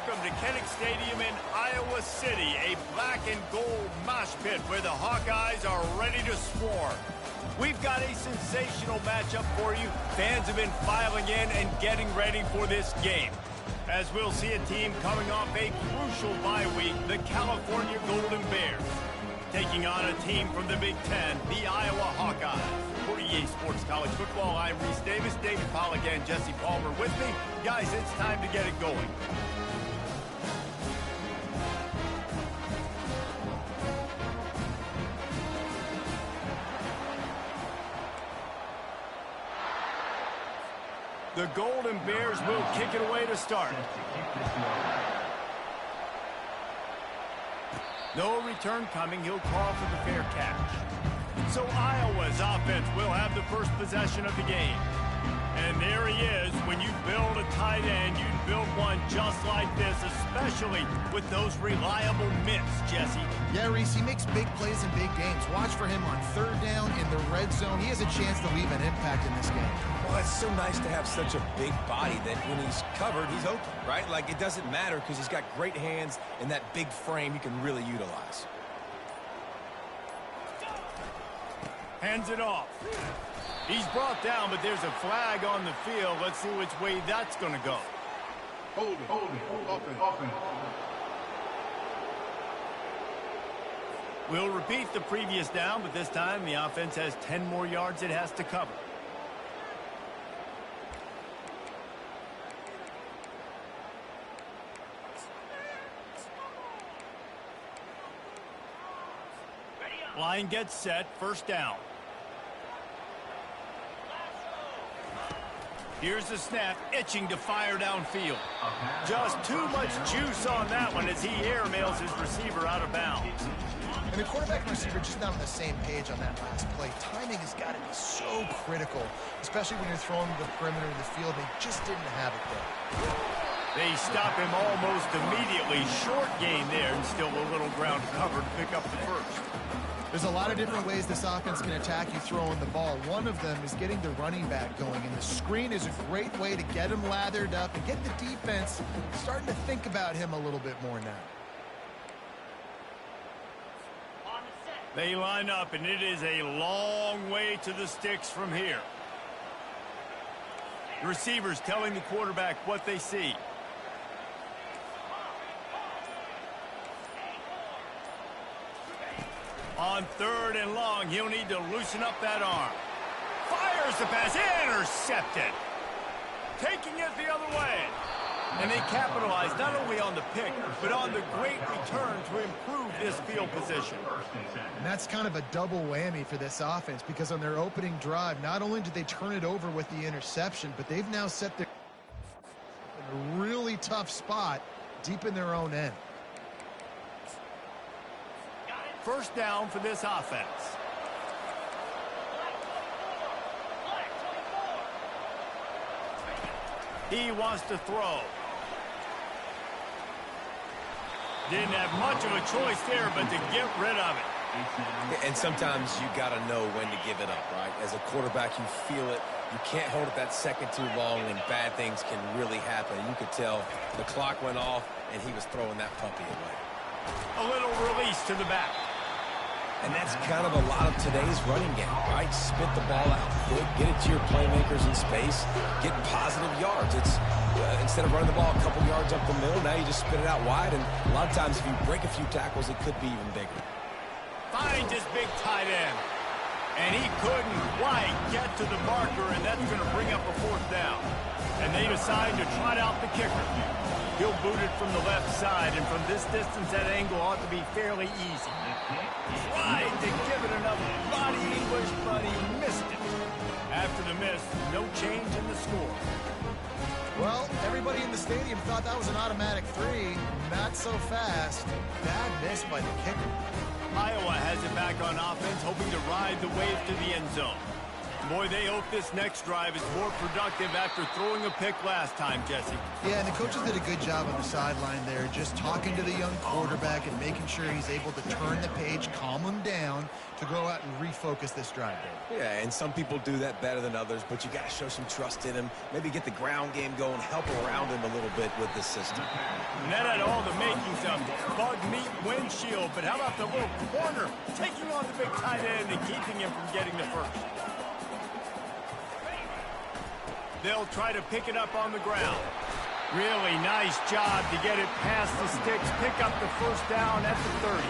welcome to Kinnick Stadium in Iowa City, a black and gold mosh pit where the Hawkeyes are ready to swarm. We've got a sensational matchup for you. Fans have been filing in and getting ready for this game, as we'll see a team coming off a crucial bye week, the California Golden Bears, taking on a team from the Big Ten, the Iowa Hawkeyes. For EA Sports College Football, I'm Reese Davis, David Pollack, and Jesse Palmer with me. Guys, it's time to get it going. The Golden Bears will kick it away to start. No return coming. He'll call for the fair catch. So Iowa's offense will have the first possession of the game. And there he is. When you build a tight end, you build one just like this, especially with those reliable mitts, Jesse. Yeah, Reese, he makes big plays in big games. Watch for him on third down in the red zone. He has a chance to leave an impact in this game. Well, it's so nice to have such a big body that when he's covered, he's open, right? Like, it doesn't matter because he's got great hands and that big frame he can really utilize. Hands it off. He's brought down, but there's a flag on the field. Let's see which way that's going to go. Hold it, open. We'll repeat the previous down, but this time the offense has 10 more yards it has to cover. Line gets set, first down. Here's the snap, itching to fire downfield. Just too much juice on that one as he airmails his receiver out of bounds. And the quarterback and receiver just not on the same page on that last play. Timing has got to be so critical, especially when you're throwing to the perimeter of the field. They just didn't have it there. They stop him almost immediately. Short gain there, and still a little ground cover to pick up the first. There's a lot of different ways this offense can attack you throwing the ball. One of them is getting the running back going, and the screen is a great way to get him lathered up and get the defense starting to think about him a little bit more now. They line up, and it is a long way to the sticks from here. The receivers telling the quarterback what they see. On third and long, he'll need to loosen up that arm. Fires the pass, intercepted. Taking it the other way. And they capitalize not only on the pick, but on the great return to improve this field position. And that's kind of a double whammy for this offense, because on their opening drive, not only did they turn it over with the interception, but they've now set their in a really tough spot deep in their own end. First down for this offense. He wants to throw. Didn't have much of a choice there, but to get rid of it. And sometimes you got to know when to give it up, right? As a quarterback, you feel it. You can't hold it that second too long, and bad things can really happen. You could tell the clock went off, and he was throwing that puppy away. A little release to the back. And that's kind of a lot of today's running game, right? Spit the ball out quick, get it to your playmakers in space, get positive yards. It's instead of running the ball a couple yards up the middle, now you just spit it out wide, and a lot of times if you break a few tackles, it could be even bigger. Finds his big tight end. And he couldn't quite get to the marker, and that's going to bring up a fourth down. And they decide to trot out the kicker. He'll boot it from the left side, and from this distance, that angle ought to be fairly easy. Tried to give it enough body English, but he missed it. After the miss, no change in the score. Well, everybody in the stadium thought that was an automatic 3. Not so fast. Bad miss by the kicker. Iowa has it back on offense, hoping to ride the wave to the end zone. Boy, they hope this next drive is more productive after throwing a pick last time, Jesse. Yeah, and the coaches did a good job on the sideline there, just talking to the young quarterback and making sure he's able to turn the page, calm him down to go out and refocus this drive. Yeah, and some people do that better than others, but you got to show some trust in him. Maybe get the ground game going, help around him a little bit with this system. And that had all the makings of bug meat windshield, but how about the little corner taking on the big tight end and keeping him from getting the first? They'll try to pick it up on the ground. Really nice job to get it past the sticks, pick up the first down at the 30.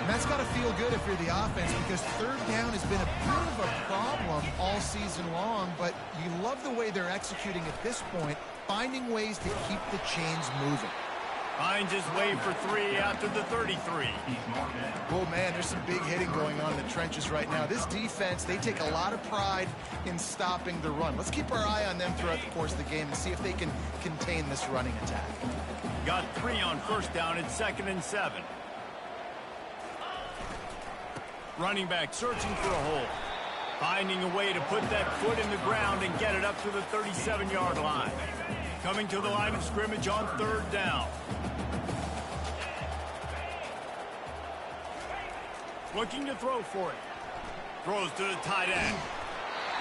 And that's got to feel good if you're the offense, because third down has been a bit of a problem all season long, but you love the way they're executing at this point, finding ways to keep the chains moving. Finds his way for 3 after the 33. Oh, man, there's some big hitting going on in the trenches right now. This defense, they take a lot of pride in stopping the run. Let's keep our eye on them throughout the course of the game and see if they can contain this running attack. Got 3 on first down. It's 2nd and 7. Running back searching for a hole. Finding a way to put that foot in the ground and get it up to the 37-yard line. Coming to the line of scrimmage on 3rd down. Looking to throw for it. Throws to the tight end.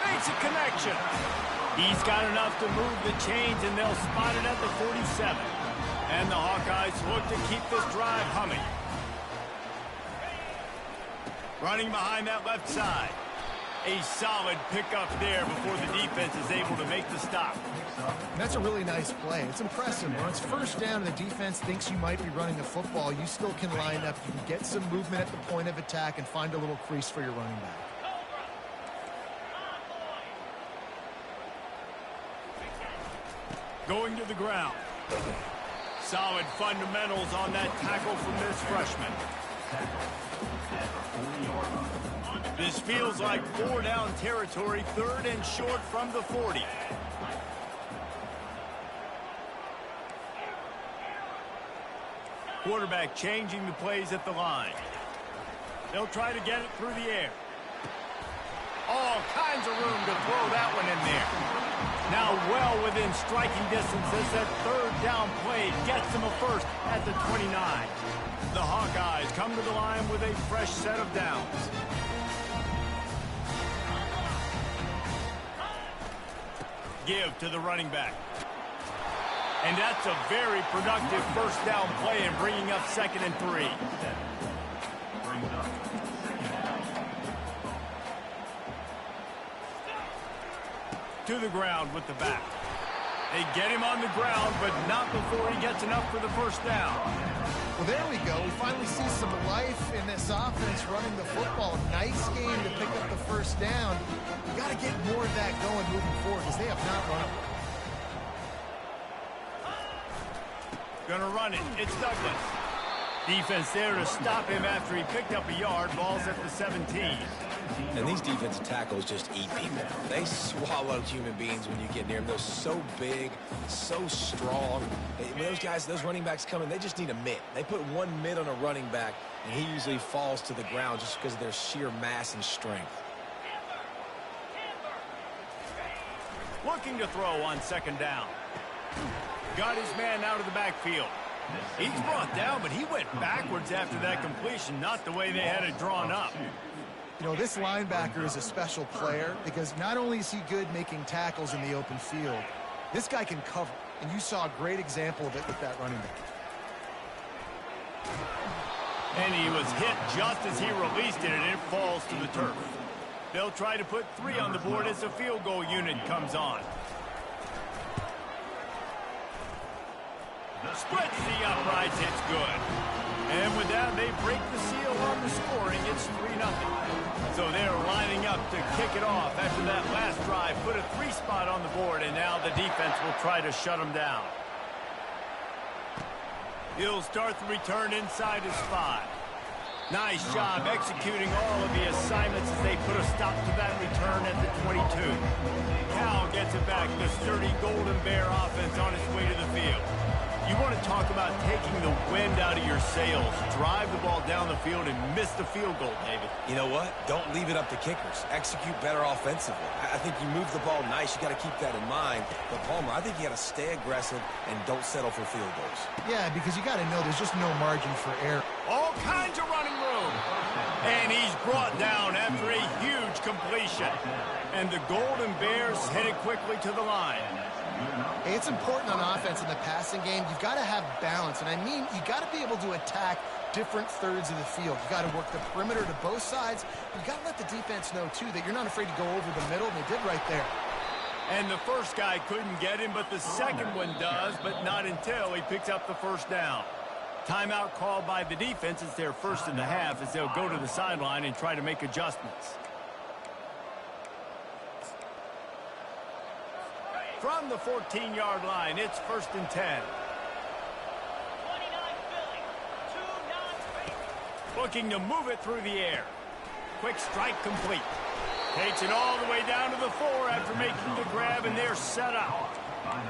Makes a connection. He's got enough to move the chains, and they'll spot it at the 47. And the Hawkeyes look to keep this drive humming. Running behind that left side. A solid pickup there before the defense is able to make the stop. And that's a really nice play. It's impressive. When it's first down and the defense thinks you might be running the football, you still can line up. You can get some movement at the point of attack and find a little crease for your running back. Going to the ground. Solid fundamentals on that tackle from this freshman. This feels like 4-down territory, 3rd and short from the 40. Quarterback changing the plays at the line. They'll try to get it through the air. All kinds of room to throw that one in there. Now well within striking distance as that 3rd down play gets them a first at the 29. The Hawkeyes come to the line with a fresh set of downs. Give to the running back. And that's a very productive first down play and bringing up 2nd and 3. To the ground with the back. They get him on the ground, but not before he gets enough for the first down. Well, there we go. We finally see some life in this offense running the football. Nice game to pick up the first down. You got to get more of that going moving forward because they have not run it. Gonna run it. It's Douglas. Defense there to stop him after he picked up a yard. Ball's at the 17. And these defensive tackles just eat people. They swallow human beings when you get near them. They're so big, so strong. When those guys, those running backs come in, they just need a mitt. They put one mitt on a running back, and he usually falls to the ground just because of their sheer mass and strength. Looking to throw on 2nd down. Got his man out of the backfield. He's brought down, but he went backwards after that completion, not the way they had it drawn up. You know, this linebacker is a special player because not only is he good making tackles in the open field, this guy can cover. And you saw a great example of it with that running back. And he was hit just as he released it, and it falls to the turf. They'll try to put 3 on the board as the field goal unit comes on. Spreads the uprights, it's good. And with that, they break the seal on the scoring. It's 3-0. So they're lining up to kick it off after that last drive. Put a 3 spot on the board, and now the defense will try to shut them down. He'll start the return inside his 5. Nice job executing all of the assignments as they put a stop to that return at the 22. Cal gets it back. The sturdy Golden Bear offense on its way to the field. You want to talk about taking the wind out of your sails. Drive the ball down the field and miss the field goal, David. You know what? Don't leave it up to kickers. Execute better offensively. I think you move the ball nice. You got to keep that in mind. But, Palmer, I think you got to stay aggressive and don't settle for field goals. Yeah, because you got to know there's just no margin for error. All kinds of running room. And he's brought down after a huge completion. And the Golden Bears headed quickly to the line. Hey, it's important on offense in the passing game. You've got to have balance. And I mean, you got to be able to attack different thirds of the field. You got to work the perimeter to both sides. You got to let the defense know, too, that you're not afraid to go over the middle, and they did right there. And the first guy couldn't get him, but the second one does, but not until he picks up the first down. Timeout called by the defense. It's their first in the half as they'll go to the sideline and try to make adjustments. From the 14-yard line, it's 1st and 10. Looking to move it through the air. Quick strike complete. Takes it all the way down to the 4 after making the grab, and they're set up.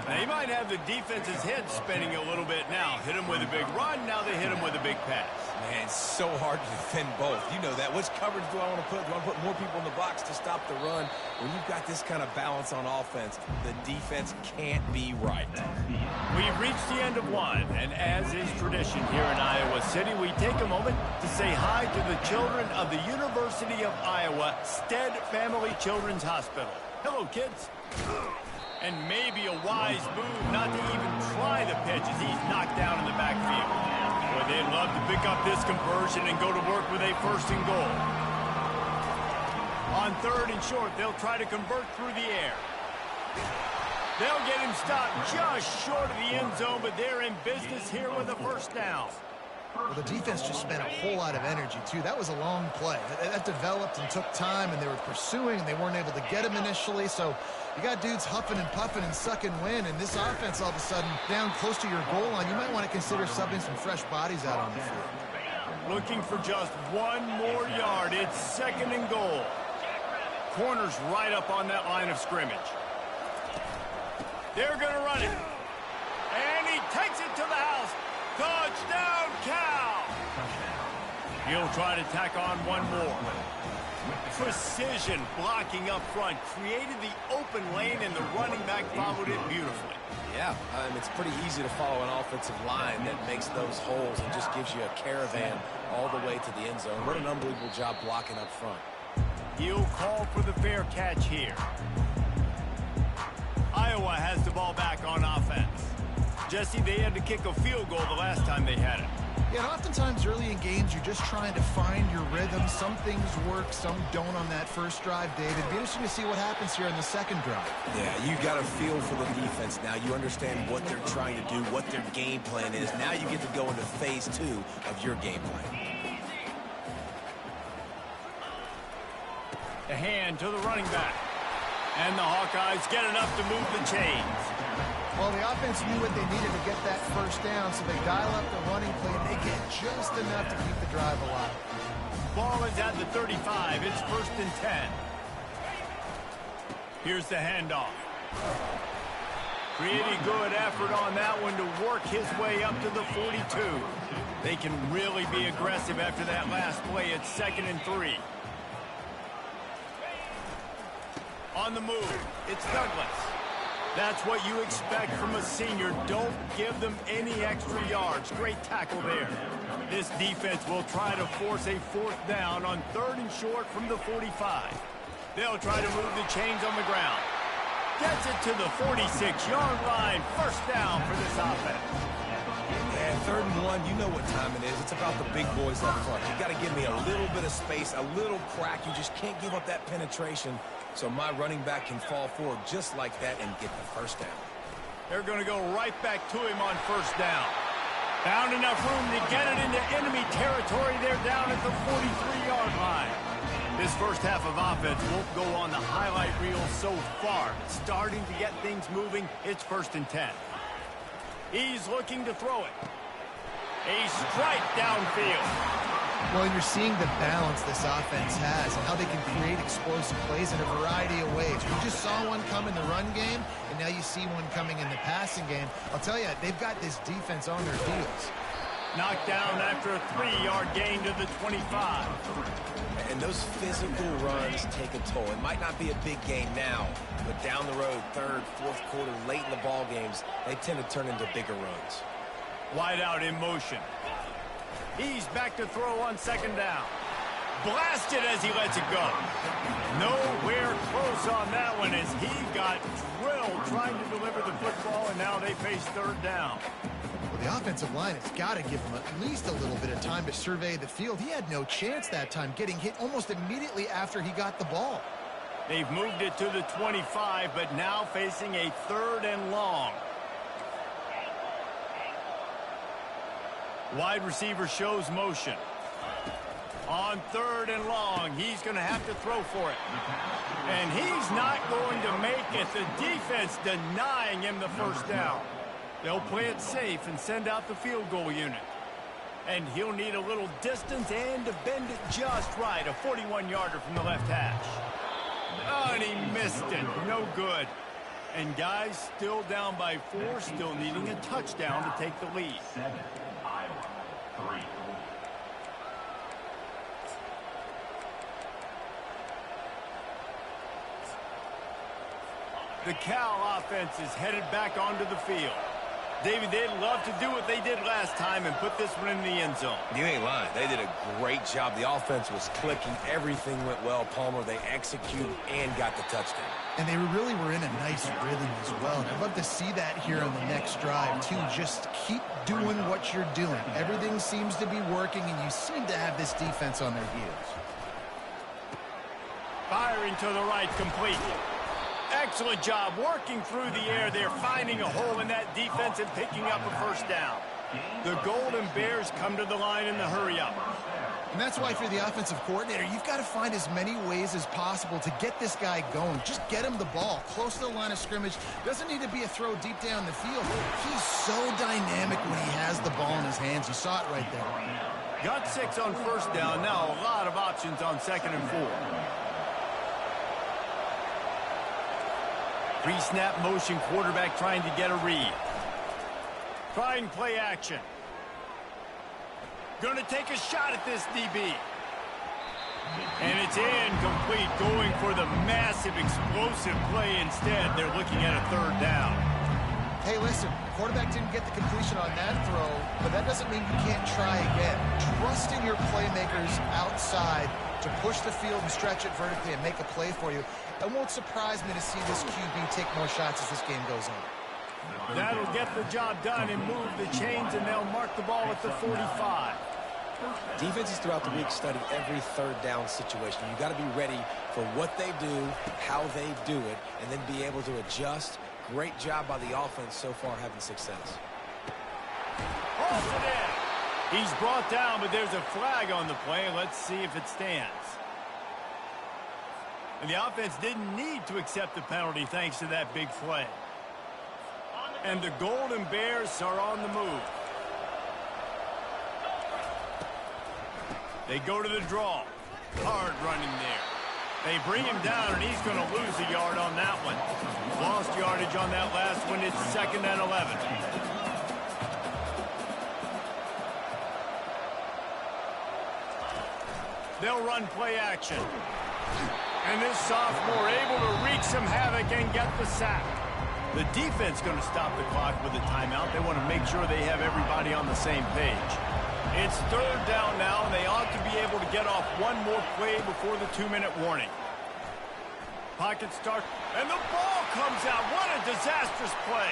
Now, he might have the defense's head spinning a little bit now. Hit him with a big run, now they hit him with a big pass. Man, it's so hard to defend both. You know that. Which coverage do I want to put? Do I want to put more people in the box to stop the run? When you've got this kind of balance on offense, the defense can't be right. We've reached the end of one, and as is tradition here in Iowa City, we take a moment to say hi to the children of the University of Iowa Stead Family Children's Hospital. Hello, kids. And maybe a wise move not to even try the pitch as he's knocked down in the backfield. Boy, they'd love to pick up this conversion and go to work with a 1st and goal. On 3rd and short, they'll try to convert through the air. They'll get him stopped just short of the end zone, but they're in business here with a 1st down. Well, the defense just spent a whole lot of energy, too. That was a long play. That developed and took time, and they were pursuing, and they weren't able to get him initially. So you got dudes huffing and puffing and sucking wind, and this offense all of a sudden down close to your goal line. You might want to consider subbing some fresh bodies out on the field. Looking for just one more yard. It's 2nd and goal. Corner's right up on that line of scrimmage. They're going to run it. And he takes it to the house. Touchdown, Cal! He'll try to tack on one more. Precision blocking up front created the open lane, and the running back followed it beautifully. Yeah, it's pretty easy to follow an offensive line that makes those holes and just gives you a caravan all the way to the end zone. What an unbelievable job blocking up front. He'll call for the fair catch here. Iowa has the ball back on offense. Jesse, they had to kick a field goal the last time they had it. Yeah, and oftentimes early in games, you're just trying to find your rhythm. Some things work, some don't on that first drive, David. It'd be interesting to see what happens here in the second drive. Yeah, you got a feel for the defense now. You understand what they're trying to do, what their game plan is. Now you get to go into phase 2 of your game plan. The hand to the running back. And the Hawkeyes get enough to move the chains. Well, the offense knew what they needed to get that 1st down, so they dial up the running play, and they get just enough to keep the drive alive. Ball is at the 35. It's 1st and 10. Here's the handoff. Pretty good effort on that one to work his way up to the 42. They can really be aggressive after that last play. It's 2nd and 3. On the move, it's Douglas. That's what you expect from a senior. Don't give them any extra yards. Great tackle there. This defense will try to force a 4th down on 3rd and short from the 45. They'll try to move the chains on the ground. Gets it to the 46-yard line. 1st down for this offense. And 3rd and 1, you know what time it is. It's about the big boys up front. You got to give me a little bit of space, a little crack. You just can't give up that penetration. So my running back can fall forward just like that and get the 1st down. They're going to go right back to him on 1st down. Found enough room to get it into enemy territory. They're down at the 43-yard line. This first half of offense won't go on the highlight reel so far. Starting to get things moving. It's 1st and 10. He's looking to throw it. A strike downfield. Well, and you're seeing the balance this offense has and how they can create explosive plays in a variety of ways. We just saw one come in the run game, and now you see one coming in the passing game. I'll tell you, they've got this defense on their heels. Knocked down after a 3-yard gain to the 25. And those physical runs take a toll. It might not be a big gain now, but down the road, third, fourth quarter, late in the ball games, they tend to turn into bigger runs. Wide out in motion. He's back to throw on second down. Blasted as he lets it go. Nowhere close on that one as he got drilled trying to deliver the football, and now they face third down. Well, the offensive line has got to give him at least a little bit of time to survey the field. He had no chance that time, getting hit almost immediately after he got the ball. They've moved it to the 25, but now facing a third and long. Wide receiver shows motion. On third and long, he's going to have to throw for it. And he's not going to make it. The defense denying him the first down. They'll play it safe and send out the field goal unit. And he'll need a little distance and to bend it just right. A 41-yarder from the left hash. Oh, and he missed it. No good. And guys still down by 4, still needing a touchdown to take the lead. 7, Iowa, 3. The Cal offense is headed back onto the field. David, they'd love to do what they did last time and put this one in the end zone. You ain't lying. They did a great job. The offense was clicking. Everything went well. Palmer, they executed and got the touchdown. And they really were in a nice rhythm as well. And I'd love to see that here on the next drive, too. Just keep doing what you're doing. Everything seems to be working, and you seem to have this defense on their heels. Firing to the right, complete. Excellent job working through the air there, finding a hole in that defense and picking up a first down. The Golden Bears come to the line in the hurry-up. And that's why, for the offensive coordinator, you've got to find as many ways as possible to get this guy going. Just get him the ball close to the line of scrimmage. Doesn't need to be a throw deep down the field. He's so dynamic when he has the ball in his hands. You saw it right there. Got 6 on first down. Now a lot of options on second and 4. Pre-snap motion, quarterback trying to get a read. Trying play action. Going to take a shot at this DB. And it's incomplete, going for the massive explosive play instead. They're looking at a third down. Hey, listen, quarterback didn't get the completion on that throw, but that doesn't mean you can't try again. Trust in your playmakers outside to push the field and stretch it vertically and make a play for you. It won't surprise me to see this QB take more shots as this game goes on. That'll get the job done and move the chains, and they'll mark the ball at the 45. Defenses throughout the week study every third down situation. You got to be ready for what they do, how they do it, and then be able to adjust. Great job by the offense so far having success. Hauls it in. He's brought down, but there's a flag on the play. Let's see if it stands. And the offense didn't need to accept the penalty thanks to that big play. And the Golden Bears are on the move. They go to the draw. Hard running there. They bring him down, and he's going to lose a yard on that one. Lost yardage on that last one. It's 2nd and 11. They'll run play action. And this sophomore able to wreak some havoc and get the sack. The defense going to stop the clock with a timeout. They want to make sure they have everybody on the same page. It's third down now, and they ought to be able to get off one more play before the 2-minute warning. Pocket start, and the ball comes out. What a disastrous play.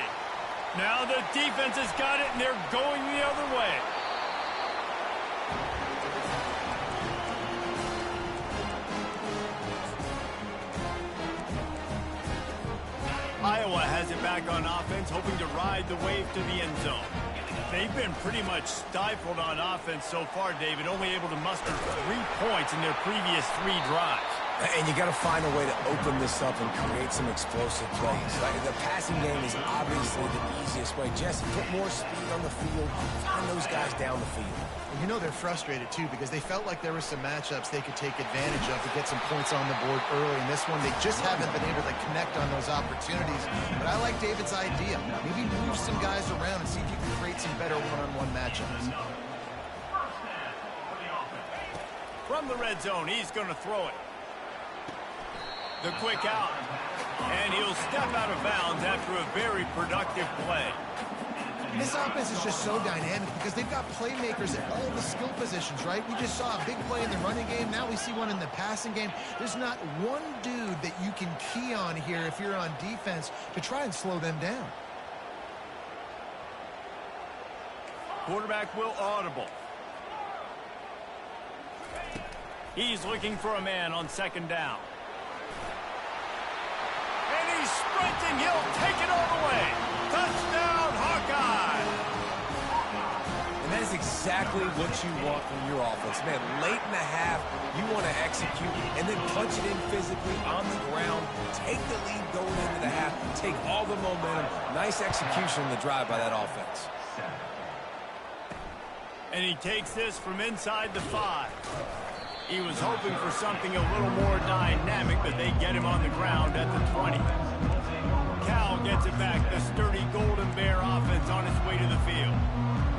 Now the defense has got it, and they're going the other way. Iowa has it back on offense, hoping to ride the wave to the end zone. They've been pretty much stifled on offense so far, David, only able to muster 3 points in their previous 3 drives. And you got to find a way to open this up and create some explosive plays. Like, the passing game is obviously the easiest way. Jesse, put more speed on the field. Find those guys down the field. And you know they're frustrated, too, because they felt like there were some matchups they could take advantage of to get some points on the board early. In this one, they just haven't been able to connect on those opportunities. But I like David's idea. Maybe move some guys around and see if you can create some better one-on-one matchups. From the red zone, he's going to throw it. The quick out. And he'll step out of bounds after a very productive play. This offense is just so dynamic because they've got playmakers at all the skill positions, right? We just saw a big play in the running game. Now we see one in the passing game. There's not one dude that you can key on here if you're on defense to try and slow them down. Quarterback will audible. He's looking for a man on second down. And he's sprinting. He'll take it all the way. Touchdown, Hawkeye! And that is exactly what you want from your offense. Man, late in the half, you want to execute and then punch it in physically on the ground. Take the lead going into the half. Take all the momentum. Nice execution in the drive by that offense. And he takes this from inside the 5. He was hoping for something a little more dynamic, but they get him on the ground at the 20. Cal gets it back. The sturdy Golden Bear offense on its way to the field.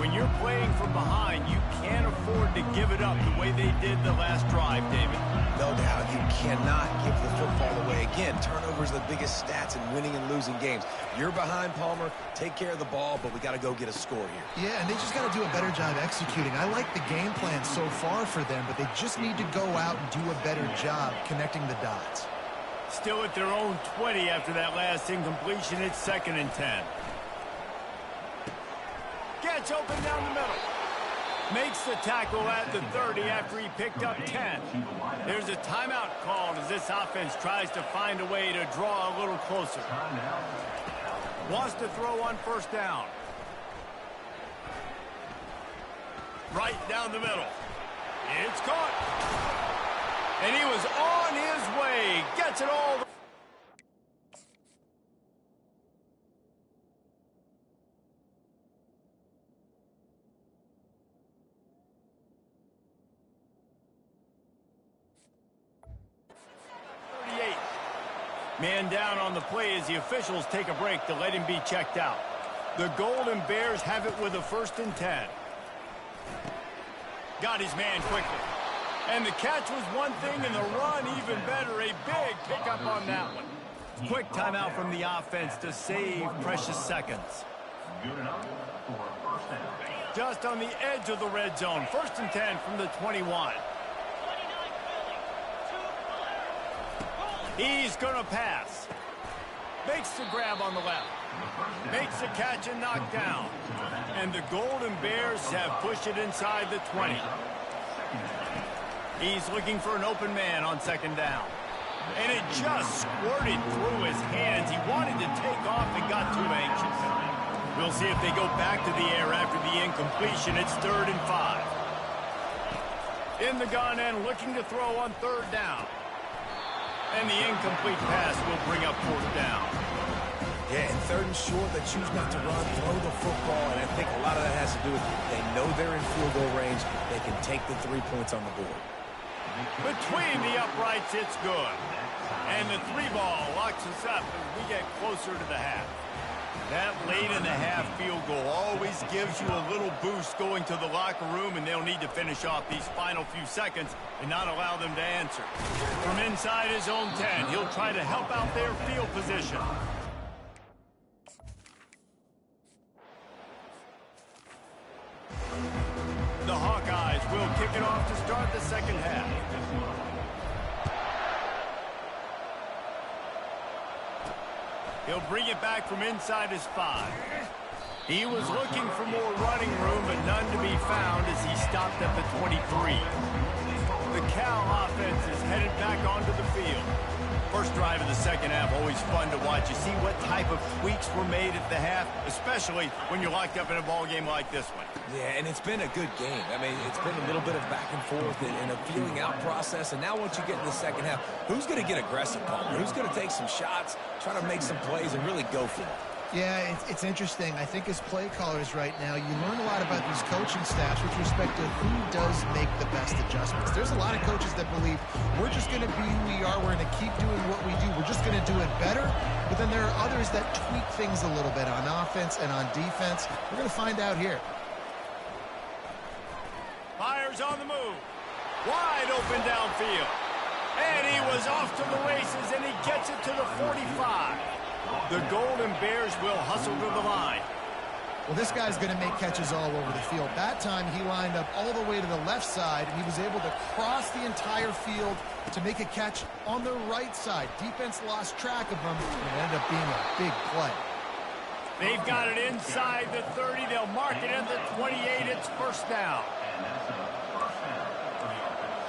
When you're playing from behind, you can't afford to give it up the way they did the last drive, David. No doubt, you cannot give the football away. Again, turnovers are the biggest stats in winning and losing games. You're behind, Palmer. Take care of the ball, but we got to go get a score here. Yeah, and they just got to do a better job executing. I like the game plan so far for them, but they just need to go out and do a better job connecting the dots. Still at their own 20 after that last incompletion. It's 2nd and 10. Gets open down the middle. Makes the tackle at the 30 after he picked up 10. There's a timeout called as this offense tries to find a way to draw a little closer. Wants to throw on first down. Right down the middle. It's caught. And he was on his way. Gets it all. Man down on the play as the officials take a break to let him be checked out. The Golden Bears have it with a 1st and 10. Got his man quickly. And the catch was one thing and the run even better. A big pickup on that one. Quick timeout from the offense to save precious seconds. Good enough for a first down. Just on the edge of the red zone. 1st and 10 from the 21. He's going to pass. Makes the grab on the left. Makes the catch and knock down. And the Golden Bears have pushed it inside the 20. He's looking for an open man on 2nd down. And it just squirted through his hands. He wanted to take off and got too anxious. We'll see if they go back to the air after the incompletion. It's 3rd and 5. In the gun and looking to throw on 3rd down. And the incomplete pass will bring up 4th down. Yeah, and 3rd and short, they choose not to run, throw the football, and I think a lot of that has to do with they know they're in field goal range. They can take the 3 points on the board. Between the uprights, it's good. And the 3 ball locks us up as we get closer to the half. That late in the half field goal always gives you a little boost going to the locker room, and they'll need to finish off these final few seconds and not allow them to answer. From inside his own 10, he'll try to help out their field position. The Hawkeyes will kick it off to start the 2nd half. He'll bring it back from inside his 5. He was looking for more running room, but none to be found as he stopped at the 23. The Cal offense is headed back onto the field. First drive of the second half, always fun to watch. You see what type of tweaks were made at the half, especially when you're locked up in a ball game like this one. Yeah, and it's been a good game. I mean, it's been a little bit of back and forth and a feeling out process. And now once you get in the second half, who's going to get aggressive, Palmer? Who's going to take some shots, try to make some plays, and really go for it? Yeah, it's interesting. I think as play callers right now, you learn a lot about these coaching staffs with respect to who does make the best adjustments. There's a lot of coaches that believe we're just going to be who we are. We're going to keep doing what we do. We're just going to do it better. But then there are others that tweak things a little bit on offense and on defense. We're going to find out here. Fires on the move. Wide open downfield. And he was off to the races, and he gets it to the 45. The Golden Bears will hustle to the line. Well, this guy's going to make catches all over the field. That time, he lined up all the way to the left side, and he was able to cross the entire field to make a catch on the right side. Defense lost track of him, and it ended up being a big play. They've got it inside the 30. They'll mark it at the 28. It's first down. And that's a first down for the offense.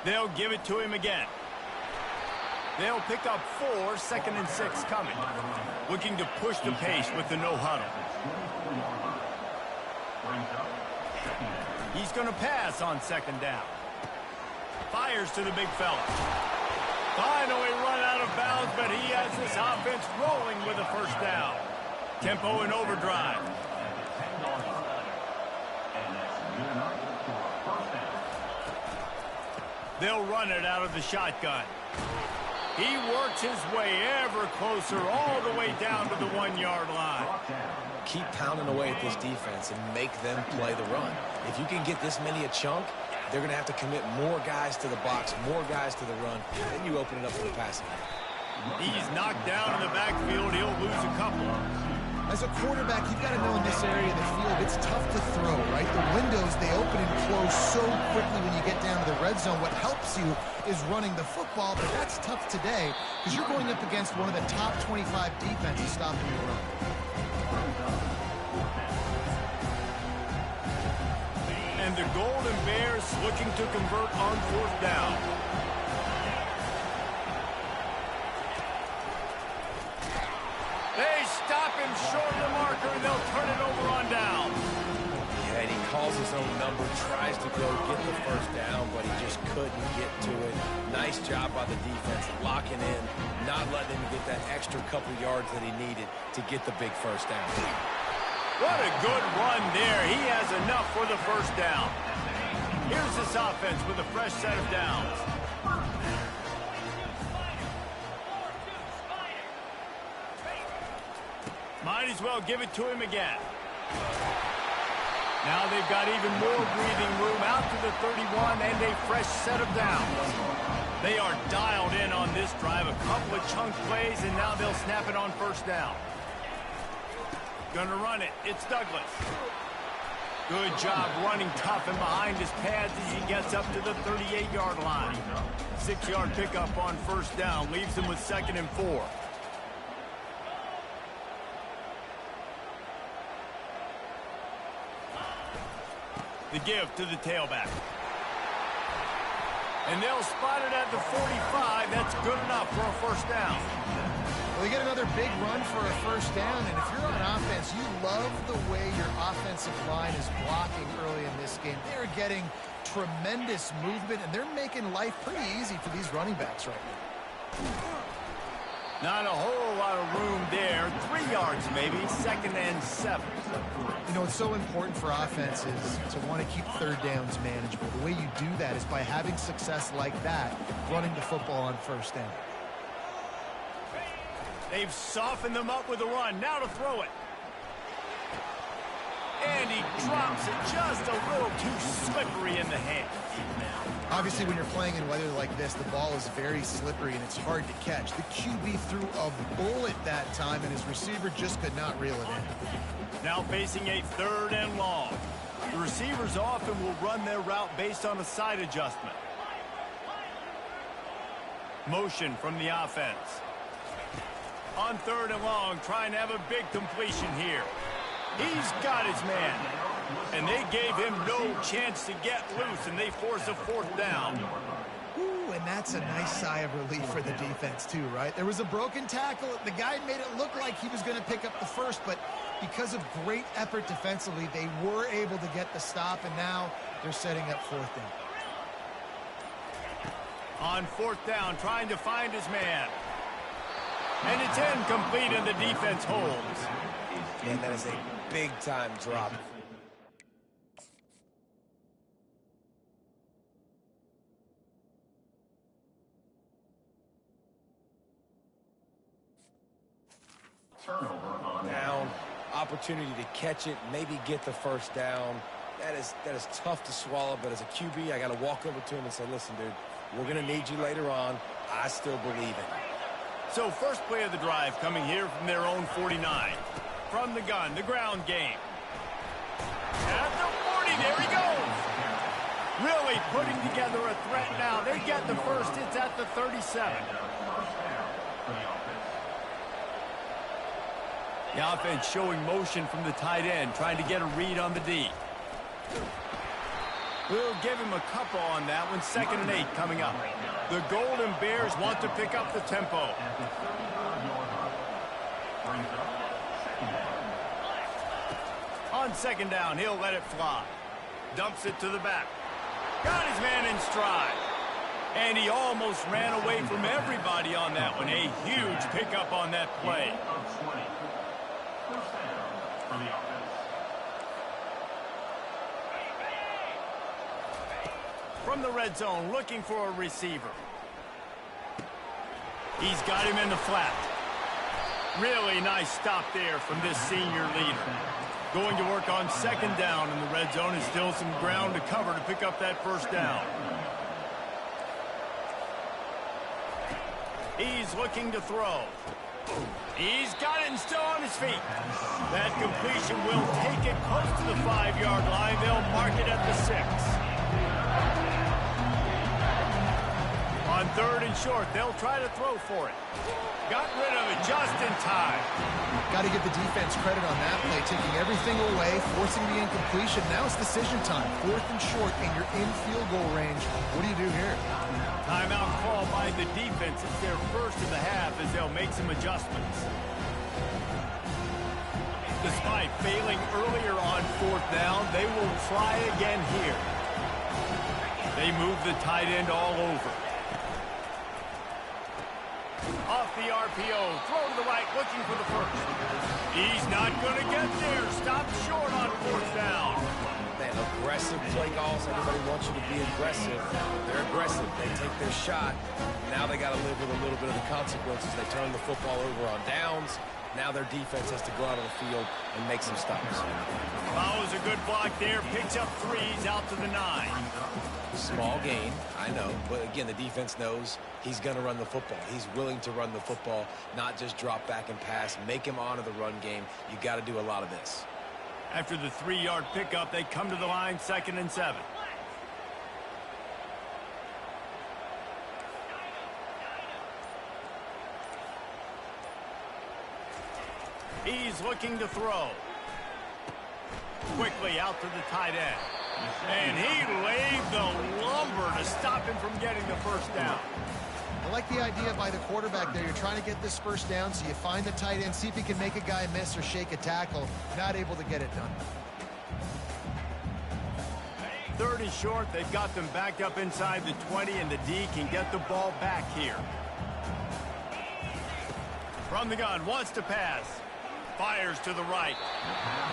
They'll give it to him again. They'll pick up 4, 2nd and 6 coming. Looking to push the pace with the no huddle. He's going to pass on 2nd down. Fires to the big fella. Finally run out of bounds, but he has this offense rolling with a first down. Tempo and overdrive. They'll run it out of the shotgun. He works his way ever closer all the way down to the 1-yard line. Keep pounding away at this defense and make them play the run. If you can get this many a chunk, they're going to have to commit more guys to the box, more guys to the run. Then you open it up for the passing. He's knocked down in the backfield. He'll lose a couple. As a quarterback, you've got to know in this area of the field, it's tough to throw, right? The windows, they open and close so quickly when you get down to the red zone. What helps you is running the football, but that's tough today because you're going up against one of the top 25 defenses stopping the run. And the Golden Bears looking to convert on 4th down. They stop him short of the marker, and they'll turn it over on down. Yeah, and he calls his own number, tries to go get the first down, but he just couldn't get to it. Nice job by the defense, locking in, not letting him get that extra couple yards that he needed to get the big first down. What a good run there. He has enough for the first down. Here's this offense with a fresh set of downs. Might as well give it to him again. Now they've got even more breathing room out to the 31 and a fresh set of downs. They are dialed in on this drive. A couple of chunk plays, and now they'll snap it on first down. Gonna run it. It's Douglas. Good job running tough and behind his pads as he gets up to the 38-yard line. 6-yard pickup on first down leaves him with 2nd and 4. The give to the tailback. And they'll spot it at the 45. That's good enough for a first down. Well, they get another big run for a first down, and if you're on offense, you love the way your offensive line is blocking early in this game. They're getting tremendous movement, and they're making life pretty easy for these running backs right now. Not a whole lot of room there. 3 yards maybe, 2nd and 7. You know, it's so important for offenses to want to keep third downs manageable. The way you do that is by having success like that, running the football on first down. They've softened them up with a run. Now to throw it. And he drops it just a little too slippery in the hand. Obviously, when you're playing in weather like this, the ball is very slippery and it's hard to catch. The QB threw a bullet that time, and his receiver just could not reel it in. Now facing a 3rd and long. The receivers often will run their route based on a side adjustment. Motion from the offense. On 3rd and long, trying to have a big completion here. He's got his man. And they gave him no chance to get loose, and they force a fourth down. Ooh, and that's a nice sigh of relief for the defense too, right? There was a broken tackle. The guy made it look like he was going to pick up the first, but because of great effort defensively, they were able to get the stop, and now they're setting up fourth down. On fourth down, trying to find his man. And it's incomplete, and the defense holds. And that is a big-time drop. Turnover on Down, opportunity to catch it, maybe get the first down. That is tough to swallow, but as a QB, I got to walk over to him and say, listen, dude, we're going to need you later on. I still believe in you. So first play of the drive coming here from their own 49. From the gun, the ground game. At the 40, there he goes. Really putting together a threat now. They get the first. It's at the 37. The offense showing motion from the tight end, trying to get a read on the D. We'll give him a couple on that one. 2nd and 8 coming up. The Golden Bears want to pick up the tempo. On 2nd down, he'll let it fly. Dumps it to the back. Got his man in stride. And he almost ran away from everybody on that one. A huge pickup on that play. First down for the offense. From the red zone, looking for a receiver. He's got him in the flat. Really nice stop there from this senior leader. Going to work on 2nd down in the red zone, and still some ground to cover to pick up that first down. He's looking to throw. He's got it and still on his feet. That completion will take it close to the 5-yard line. They'll mark it at the 6. On 3rd and short, they'll try to throw for it. Got rid of it just in time. Got to give the defense credit on that play, taking everything away, forcing the incompletion. Now it's decision time. 4th and short, and you're in field goal range. What do you do here? Timeout call by the defense. It's their first of the half as they'll make some adjustments. Despite failing earlier on 4th down, they will try again here. They move the tight end all over. Off the RPO, throw to the right, looking for the first. He's not going to get there. Stopped short on 4th down. Man, aggressive play calls. Everybody wants you to be aggressive. They're aggressive. They take their shot. Now they got to live with a little bit of the consequences. They turn the football over on downs. Now their defense has to go out on the field and make some stops. Follows a good block there. Picks up 3s out to the 9. Small gain, I know, but again, the defense knows he's going to run the football. He's willing to run the football, not just drop back and pass, make him honor the run game. You got to do a lot of this. After the 3-yard pickup, they come to the line, 2nd and 7. He's looking to throw. Quickly out to the tight end. And he laid the lumber to stop him from getting the first down. I like the idea by the quarterback there. You're trying to get this first down, so you find the tight end, see if he can make a guy miss or shake a tackle. Not able to get it done. 3rd and short. They've got them backed up inside the 20, and the D can get the ball back here. From the gun, wants to pass. Fires to the right.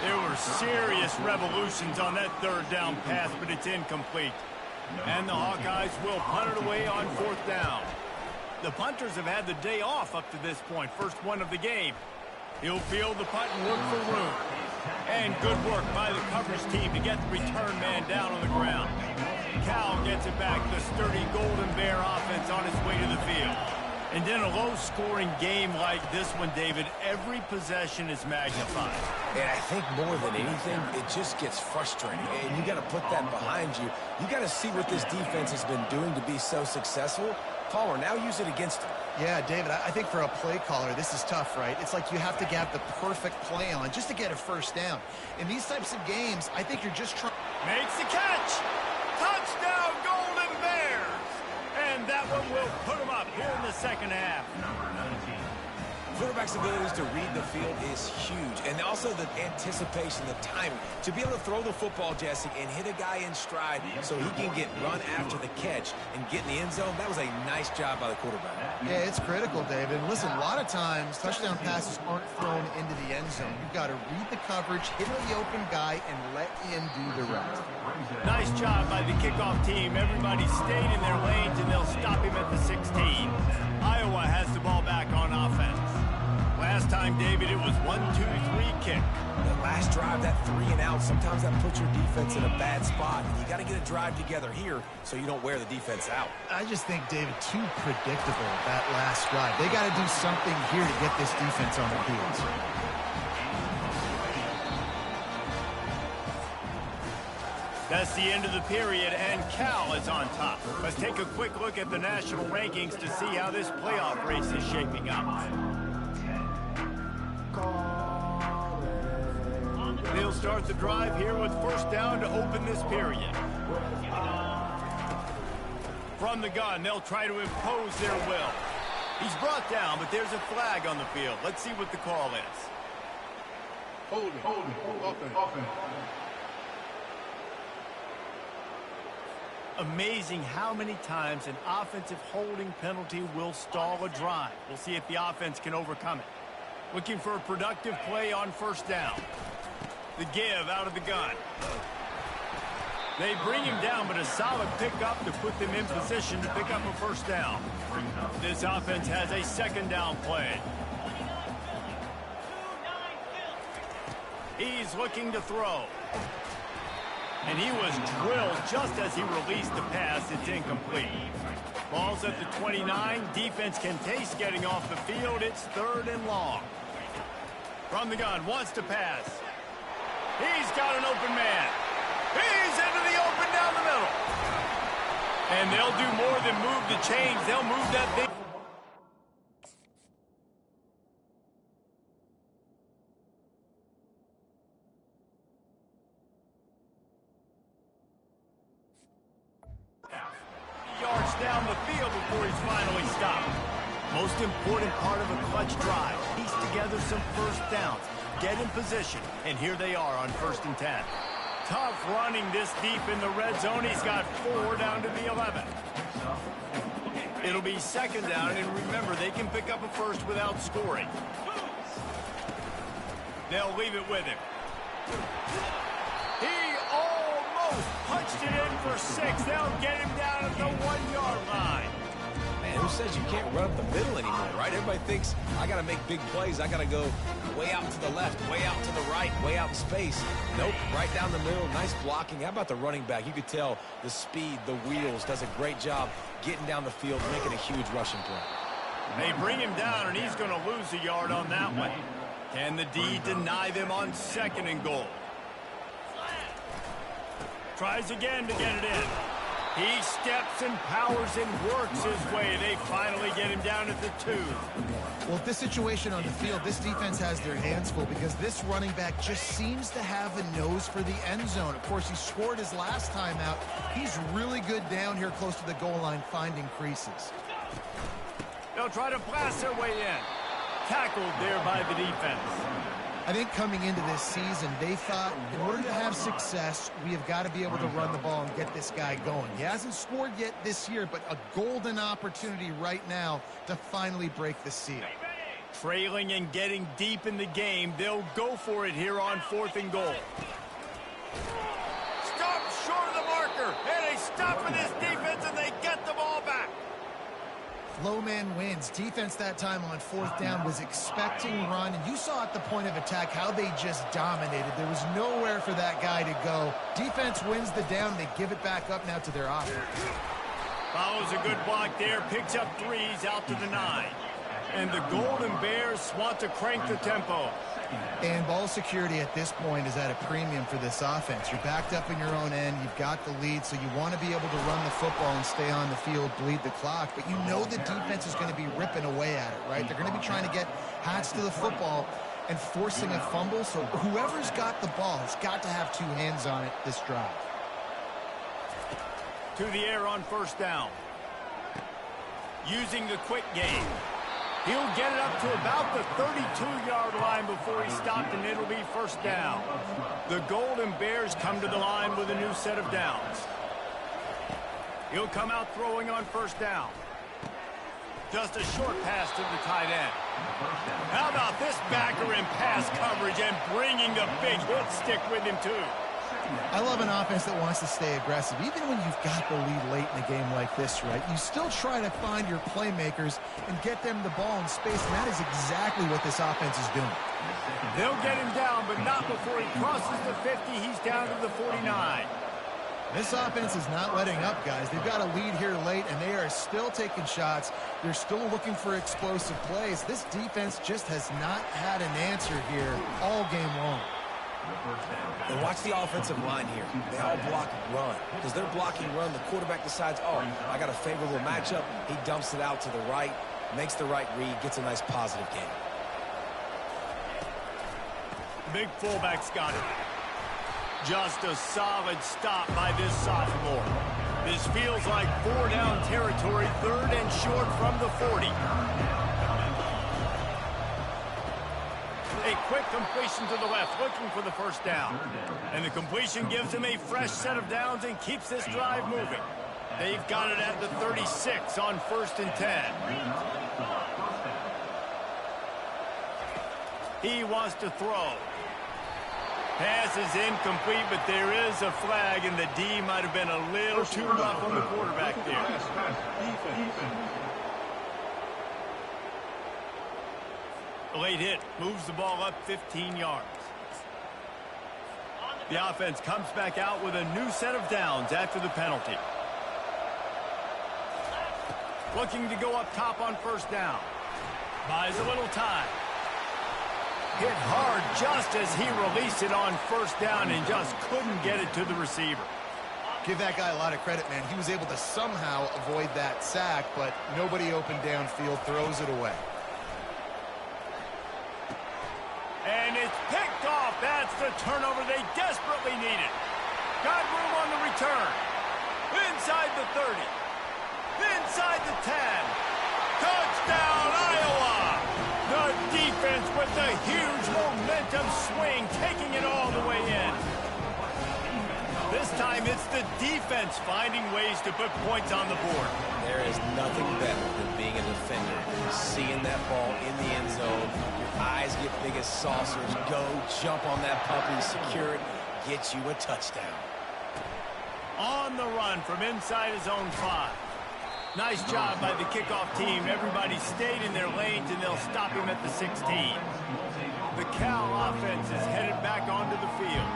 There were serious revolutions on that 3rd down pass, but it's incomplete. And the Hawkeyes will punt it away on 4th down. The punters have had the day off up to this point. First one of the game. He'll field the punt and look for room. And good work by the coverage team to get the return man down on the ground. Cal gets it back. The sturdy Golden Bear offense on its way to the field. And in a low-scoring game like this one, David, every possession is magnified. And I think more than anything, it just gets frustrating. And you got to put that behind you. You got to see what this defense has been doing to be so successful. Palmer, now use it against them. Yeah, David, I think for a play caller, this is tough, right? It's like you have to have the perfect play on just to get a first down. In these types of games, I think you're just trying... Makes the catch. Touchdown, Golden Bears. And that one will put them up here in the second half. Number 19. Quarterback's abilities to read the field is huge, and also the anticipation, the timing. To be able to throw the football, Jesse, and hit a guy in stride so he can get run after the catch and get in the end zone, that was a nice job by the quarterback. Yeah, it's critical, David. And listen, a lot of times, touchdown passes aren't thrown into the end zone. You've got to read the coverage, hit the open guy, and let him do the rest. Nice job by the kickoff team. Everybody stayed in their lanes, and they'll stop him at the 16. Iowa has the ball back on offense. Last time, David, it was 1-2-3 kick. The last drive, that 3 and out, sometimes that puts your defense in a bad spot. You got to get a drive together here so you don't wear the defense out. I just think, David, too predictable, that last drive. They got to do something here to get this defense on the field. That's the end of the period, and Cal is on top. Let's take a quick look at the national rankings to see how this playoff race is shaping up. They'll start the drive here with first down to open this period. From the gun, they'll try to impose their will. He's brought down, but there's a flag on the field. Let's see what the call is. Holding, offense. Amazing how many times an offensive holding penalty will stall a drive. We'll see if the offense can overcome it. Looking for a productive play on first down. The give out of the gun. They bring him down, but a solid pickup to put them in position to pick up a first down. This offense has a second down play. He's looking to throw. And he was drilled just as he released the pass. It's incomplete. Ball's at the 29. Defense can taste getting off the field. It's third and long. From the gun, wants to pass. He's got an open man. He's into the open down the middle. And they'll do more than move the chains. They'll move that thing. Yards down the field before he's finally stopped. Most important part of a clutch drive. Piece together some first downs. Get in position, and here they are on 1st and 10. Tough running this deep in the red zone. He's got 4 down to the 11. It'll be second down, and remember, they can pick up a first without scoring. They'll leave it with him. He almost punched it in for 6. They'll get him down at the 1-yard line. Man, who says you can't run up the middle anymore, right? Everybody thinks, I got to make big plays. I got to go way out to the left, way out to the right, way out in space. Nope, right down the middle. Nice blocking. How about the running back? You could tell the speed, the wheels, does a great job getting down the field, making a huge rushing play. They bring him down, and he's going to lose a yard on that one. Can the D deny them on 2nd and goal? Tries again to get it in. He steps and powers and works his way. They finally get him down at the 2. Well, with this situation on the field, this defense has their hands full because this running back just seems to have a nose for the end zone. Of course, he scored his last time out. He's really good down here close to the goal line, finding creases. They'll try to blast their way in. Tackled there by the defense. I think coming into this season, they thought in order to have success, we have got to be able to run the ball and get this guy going. He hasn't scored yet this year, but a golden opportunity right now to finally break the seal. Trailing and getting deep in the game, they'll go for it here on 4th and goal. Stop short of the marker, and they stop with this defense, and they get the ball back. Low man wins. Defense that time on 4th down was expecting run, and you saw at the point of attack how they just dominated. There was nowhere for that guy to go. Defense wins the down. They give it back up now to their offense. Follows a good block there. Picks up 3s out to the 9. And the Golden Bears want to crank the tempo. And ball security at this point is at a premium for this offense. You're backed up in your own end. You've got the lead, so you want to be able to run the football and stay on the field, bleed the clock. But you know the defense is going to be ripping away at it, right? They're going to be trying to get Hats to the football and forcing a fumble. So whoever's got the ball has got to have two hands on it this drive. To the air on first down. Using the quick game. He'll get it up to about the 32-yard line before he stopped, and it'll be first down. The Golden Bears come to the line with a new set of downs. He'll come out throwing on first down. Just a short pass to the tight end. How about this backer in pass coverage and bringing the big hit stick with him, too? I love an offense that wants to stay aggressive. Even when you've got the lead late in a game like this, right, you still try to find your playmakers and get them the ball in space, and that is exactly what this offense is doing. They'll get him down, but not before he crosses the 50. He's down to the 49. This offense is not letting up, guys. They've got a lead here late, and they are still taking shots. They're still looking for explosive plays. This defense just has not had an answer here all game long. And watch the offensive line here. They all block run. Because they're blocking run, the quarterback decides, oh, I got a favorable matchup. He dumps it out to the right, makes the right read, gets a nice positive gain. Big fullback's got it. Just a solid stop by this sophomore. This feels like 4-down territory, 3rd and short from the 40. A quick completion to the left, looking for the first down. And the completion gives him a fresh set of downs and keeps this drive moving. They've got it at the 36 on 1st and 10. He wants to throw. Pass is incomplete, but there is a flag, and the D might have been a little too rough on the quarterback there. A late hit moves the ball up 15 yards. The offense comes back out with a new set of downs after the penalty. Looking to go up top on first down. Buys a little time. Hit hard just as he released it on first down and just couldn't get it to the receiver. Give that guy a lot of credit, man. He was able to somehow avoid that sack, but nobody open downfield, throws it away. And it's picked off. That's the turnover they desperately needed. Got room on the return. Inside the 30. Inside the 10. Touchdown, Iowa! The defense with the huge momentum swing, taking it all the way in. This time it's the defense finding ways to put points on the board. There is nothing better than being a defender. Seeing that ball in the end zone, your eyes get big as saucers. Go, jump on that puppy, secure it, get you a touchdown. On the run from inside his own 5. Nice job by the kickoff team. Everybody stayed in their lanes, and they'll stop him at the 16. The Cal offense is headed back onto the field.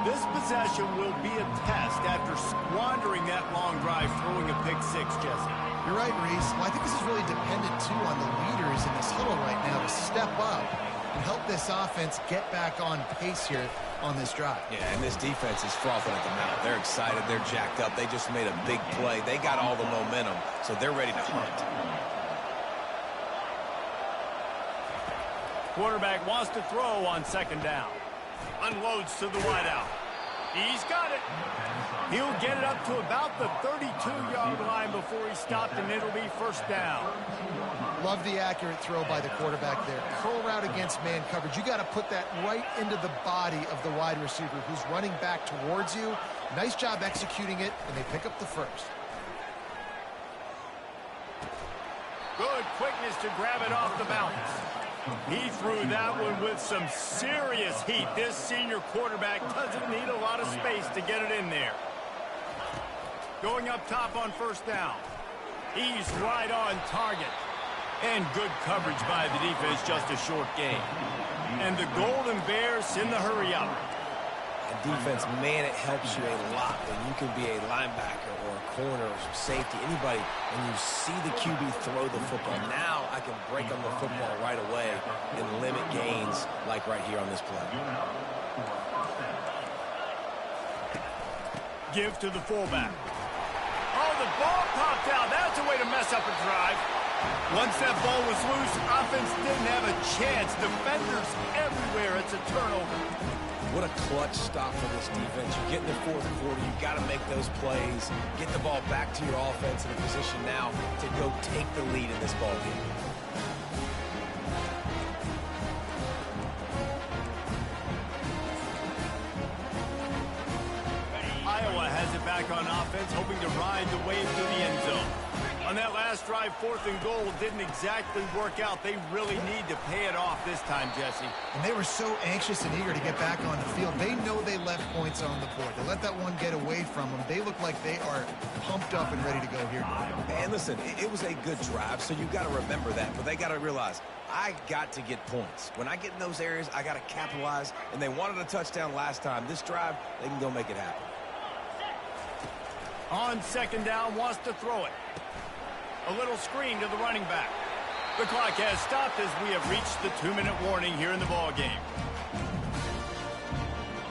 This possession will be a test after squandering that long drive, throwing a pick 6, Jesse. You're right, Reese. Well, I think this is really dependent, too, on the leaders in this huddle right now to step up and help this offense get back on pace here on this drive. Yeah, and this defense is frothing at the mouth. They're excited. They're jacked up. They just made a big play. They got all the momentum, so they're ready to hunt. Quarterback wants to throw on second down. Unloads to the wideout. He's got it. He'll get it up to about the 32-yard line before he stopped, and it'll be first down. Love the accurate throw by the quarterback there. Curl route against man coverage. You got to put that right into the body of the wide receiver who's running back towards you. Nice job executing it, and they pick up the first. Good quickness to grab it off the bounce. He threw that one with some serious heat. This senior quarterback doesn't need a lot of space to get it in there. Going up top on first down. He's right on target. And good coverage by the defense, just a short gain. And the Golden Bears in the hurry up. And defense, man, it helps you a lot when you can be a linebacker or a corner or safety, anybody, and you see the QB throw the football. Now I can break on the football right away and limit gains like right here on this play. Give to the fullback. Oh, the ball popped out. That's a way to mess up a drive. Once that ball was loose, offense didn't have a chance. Defenders everywhere. It's a turnover. What a clutch stop for this defense. You get in the fourth quarter, you got to make those plays, get the ball back to your offense in a position now to go take the lead in this ball game. Iowa has it back on offense, hoping to ride the wave to the end zone. On that last drive, 4th and goal didn't exactly work out. They really need to pay it off this time, Jesse. And they were so anxious and eager to get back on the field. They know they left points on the board. To let that one get away from them, they look like they are pumped up and ready to go here. And listen, it was a good drive, so you got to remember that. But they got to realize, I got to get points. When I get in those areas, I got to capitalize. And they wanted a touchdown last time. This drive, they can go make it happen. On 2nd down, wants to throw it. A little screen to the running back. The clock has stopped as we have reached the 2-minute warning here in the ball game.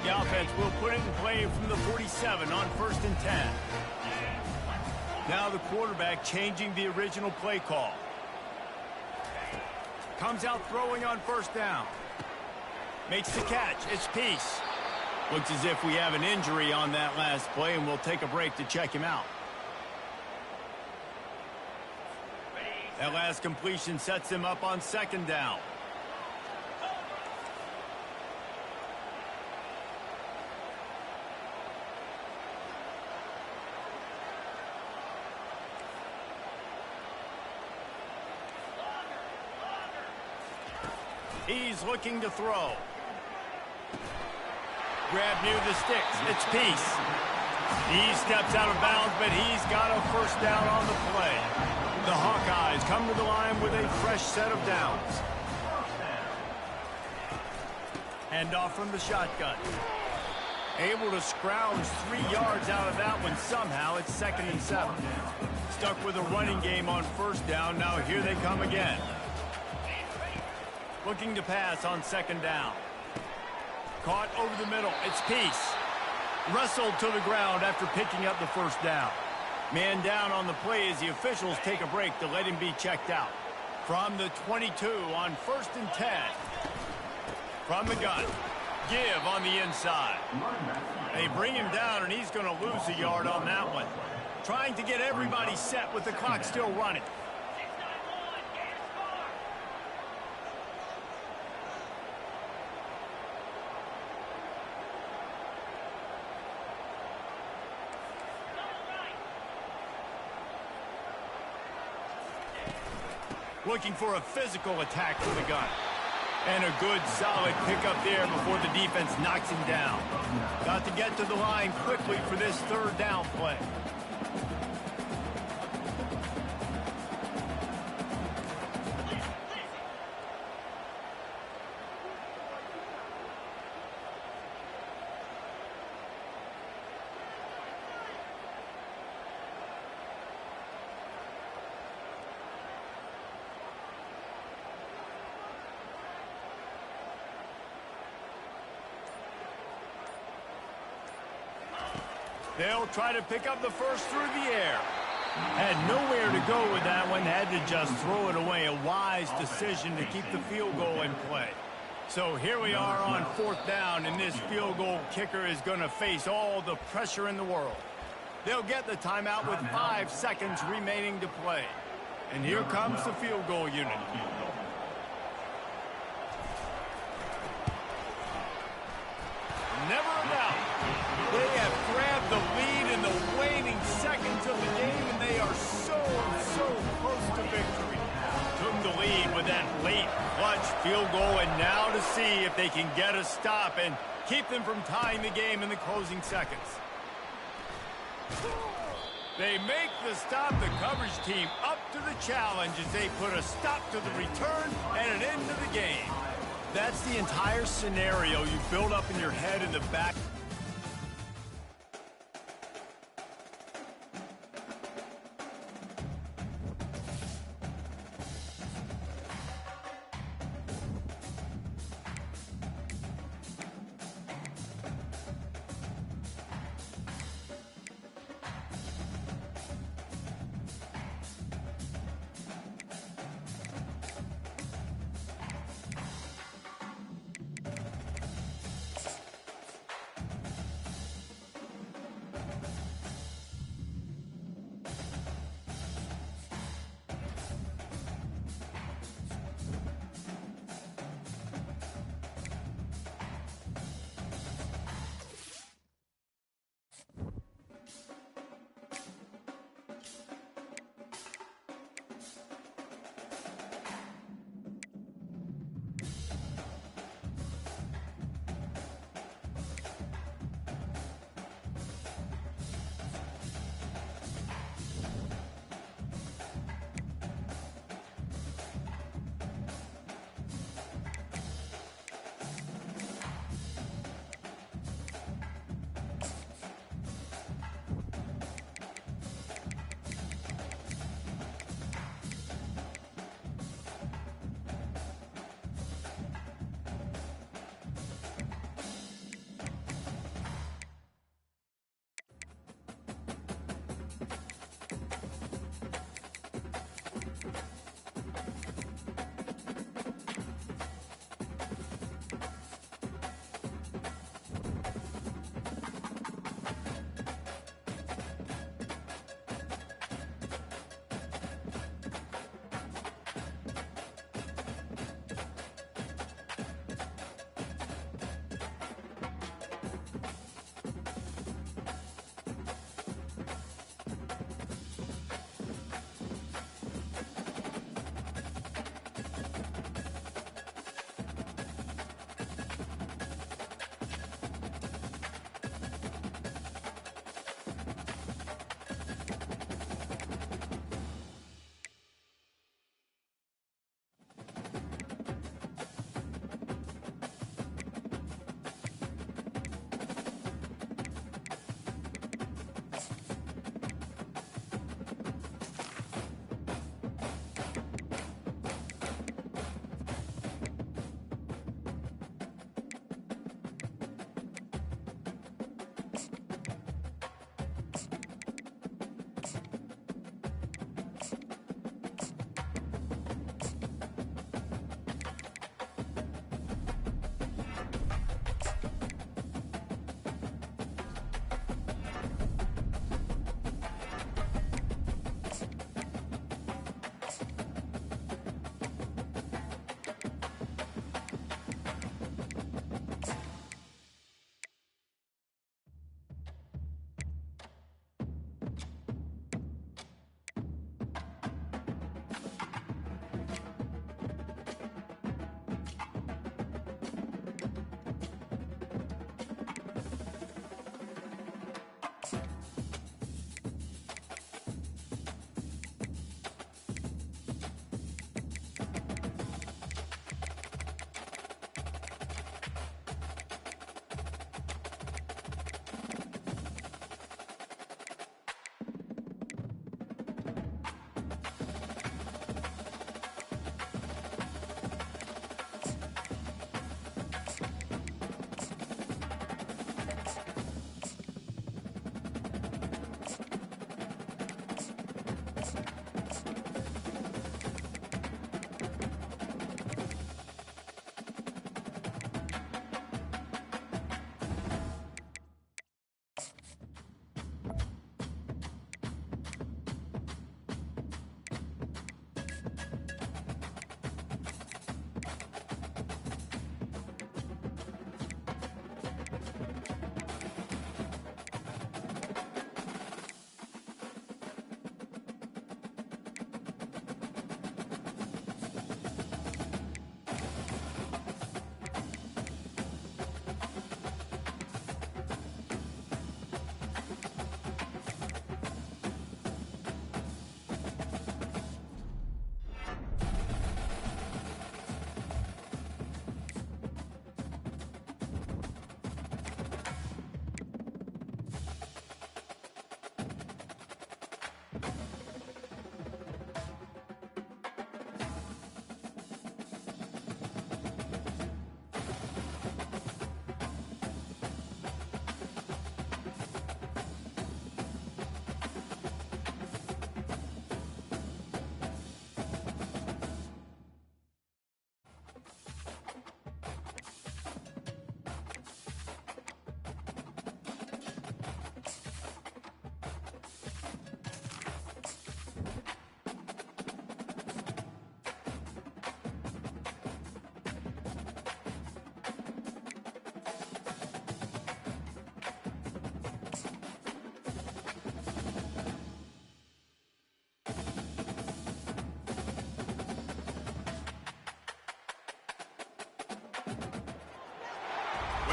The offense will put it in play from the 47 on 1st and 10. Now the quarterback changing the original play call. Comes out throwing on 1st down. Makes the catch. It's Peace. Looks as if we have an injury on that last play, and we'll take a break to check him out. That last completion sets him up on 2nd down. He's looking to throw. Grab near the sticks. It's Peace. He steps out of bounds, but he's got a 1st down on the play. The Hawkeyes come to the line with a fresh set of downs. Hand off from the shotgun. Able to scrounge 3 yards out of that one somehow. It's 2nd and 7. Stuck with a running game on 1st down. Now here they come again. Looking to pass on 2nd down. Caught over the middle. It's Peace. Wrestled to the ground after picking up the 1st down. Man down on the play as the officials take a break to let him be checked out. From the 22 on 1st and 10. From the gun. Give on the inside. They bring him down, and he's going to lose a yard on that one. Trying to get everybody set with the clock still running. Looking for a physical attack from the gun. And a good, solid pickup there before the defense knocks him down. Got to get to the line quickly for this 3rd down play. They'll try to pick up the 1st through the air. Had nowhere to go with that one. Had to just throw it away. A wise decision to keep the field goal in play. So here we are on 4th down, and this field goal kicker is going to face all the pressure in the world. They'll get the timeout with 5 seconds remaining to play. And here comes the field goal unit. Never a doubt. They have grabbed the lead in the waning seconds of the game, and they are so close to victory. Took the lead with that late clutch field goal, and now to see if they can get a stop and keep them from tying the game in the closing seconds. They make the stop. The coverage team up to the challenge as they put a stop to the return and an end to the game. That's the entire scenario you build up in your head in the back.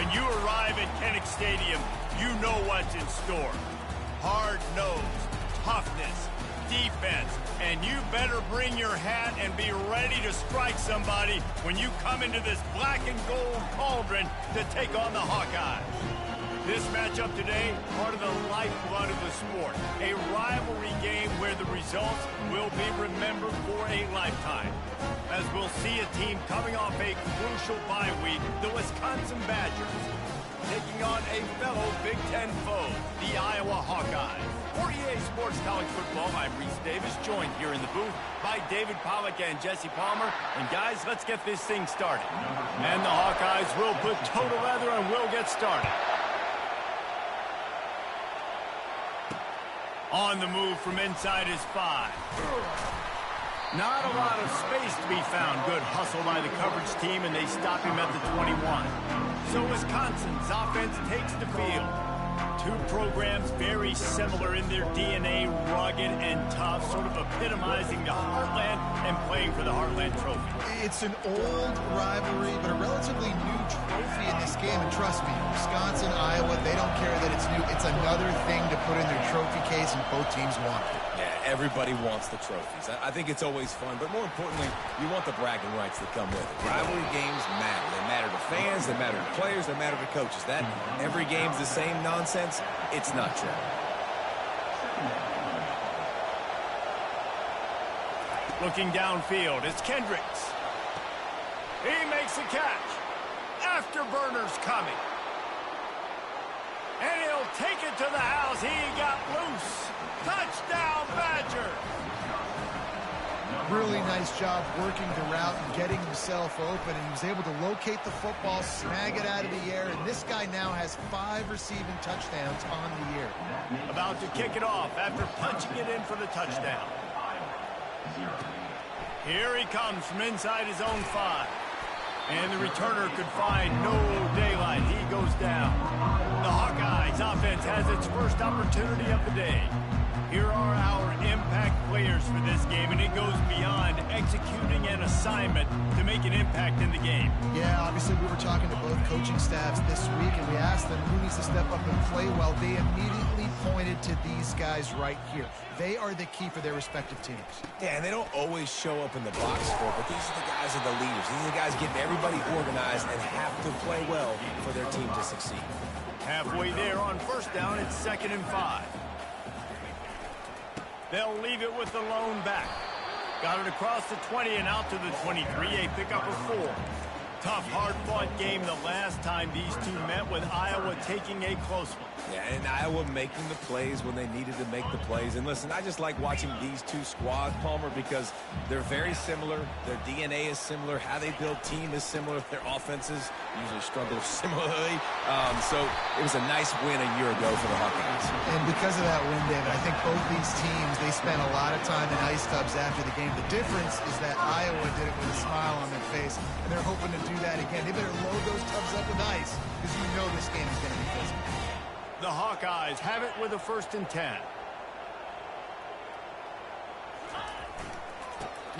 When you arrive at Kinnick Stadium, you know what's in store. Hard-nosed, toughness, defense, and you better bring your hat and be ready to strike somebody when you come into this black and gold cauldron to take on the Hawkeyes. This matchup today, part of the lifeblood of the sport. A rivalry game where the results will be remembered for a lifetime. As we'll see a team coming off a crucial bye week, the Wisconsin Badgers, taking on a fellow Big Ten foe, the Iowa Hawkeyes. For EA Sports College Football, I'm Reese Davis, joined here in the booth by David Pollack and Jesse Palmer. And guys, let's get this thing started. And the Hawkeyes will put toe to leather and we'll get started. On the move from inside his 5. Not a lot of space to be found. Good hustle by the coverage team, and they stop him at the 21. So Wisconsin's offense takes the field. Two programs very similar in their DNA, rugged and tough, sort of epitomizing the Heartland and playing for the Heartland Trophy. It's an old rivalry, but a relatively new trophy in this game. And trust me, Wisconsin, Iowa, they don't care that it's new. It's another thing to put in their trophy case, and both teams want it. Yeah, everybody wants the trophies. I think it's always fun, but more importantly, you want the bragging rights that come with it. Rivalry games matter. They matter to fans, they matter to players, they matter to coaches. That every game's the same nonsense, it's not true. Looking downfield, it's Kendricks. He makes a catch. Afterburners coming. And he'll take it to the house. He got loose. Touchdown, Badger. Really nice job working the route and getting himself open. And he was able to locate the football, snag it out of the air. And this guy now has 5 receiving touchdowns on the year. About to kick it off after punching it in for the touchdown. Here he comes from inside his own 5. And the returner could find no daylight. He goes down. The Hawkeyes offense has its first opportunity of the day. Here are our impact players for this game, and it goes beyond executing an assignment to make an impact in the game. Yeah, obviously we were talking to both coaching staffs this week, and we asked them who needs to step up and play well. They immediately pointed to these guys right here. They are the key for their respective teams. Yeah, and they don't always show up in the box score, but these are the guys that are the leaders. These are the guys getting everybody organized and have to play well for their team to succeed. Halfway there on first down, it's 2nd and 5. They'll leave it with the lone back. Got it across the 20 and out to the 23, a pickup of 4. Tough, hard-fought game the last time these two met, with Iowa taking a close one. Yeah, and Iowa making the plays when they needed to make the plays. And listen, I just like watching these two squads, Palmer, because they're very similar. Their DNA is similar. How they build team is similar. Their offenses usually struggle similarly. So it was a nice win a year ago for the Hawkeyes. And because of that win, David, I think both these teams, they spent a lot of time in ice tubs after the game. The difference is that Iowa did it with a smile on their face, and they're hoping to do that again. They better load those tubs up with ice, because you know this game is going to be physical. The Hawkeyes have it with a 1st and 10.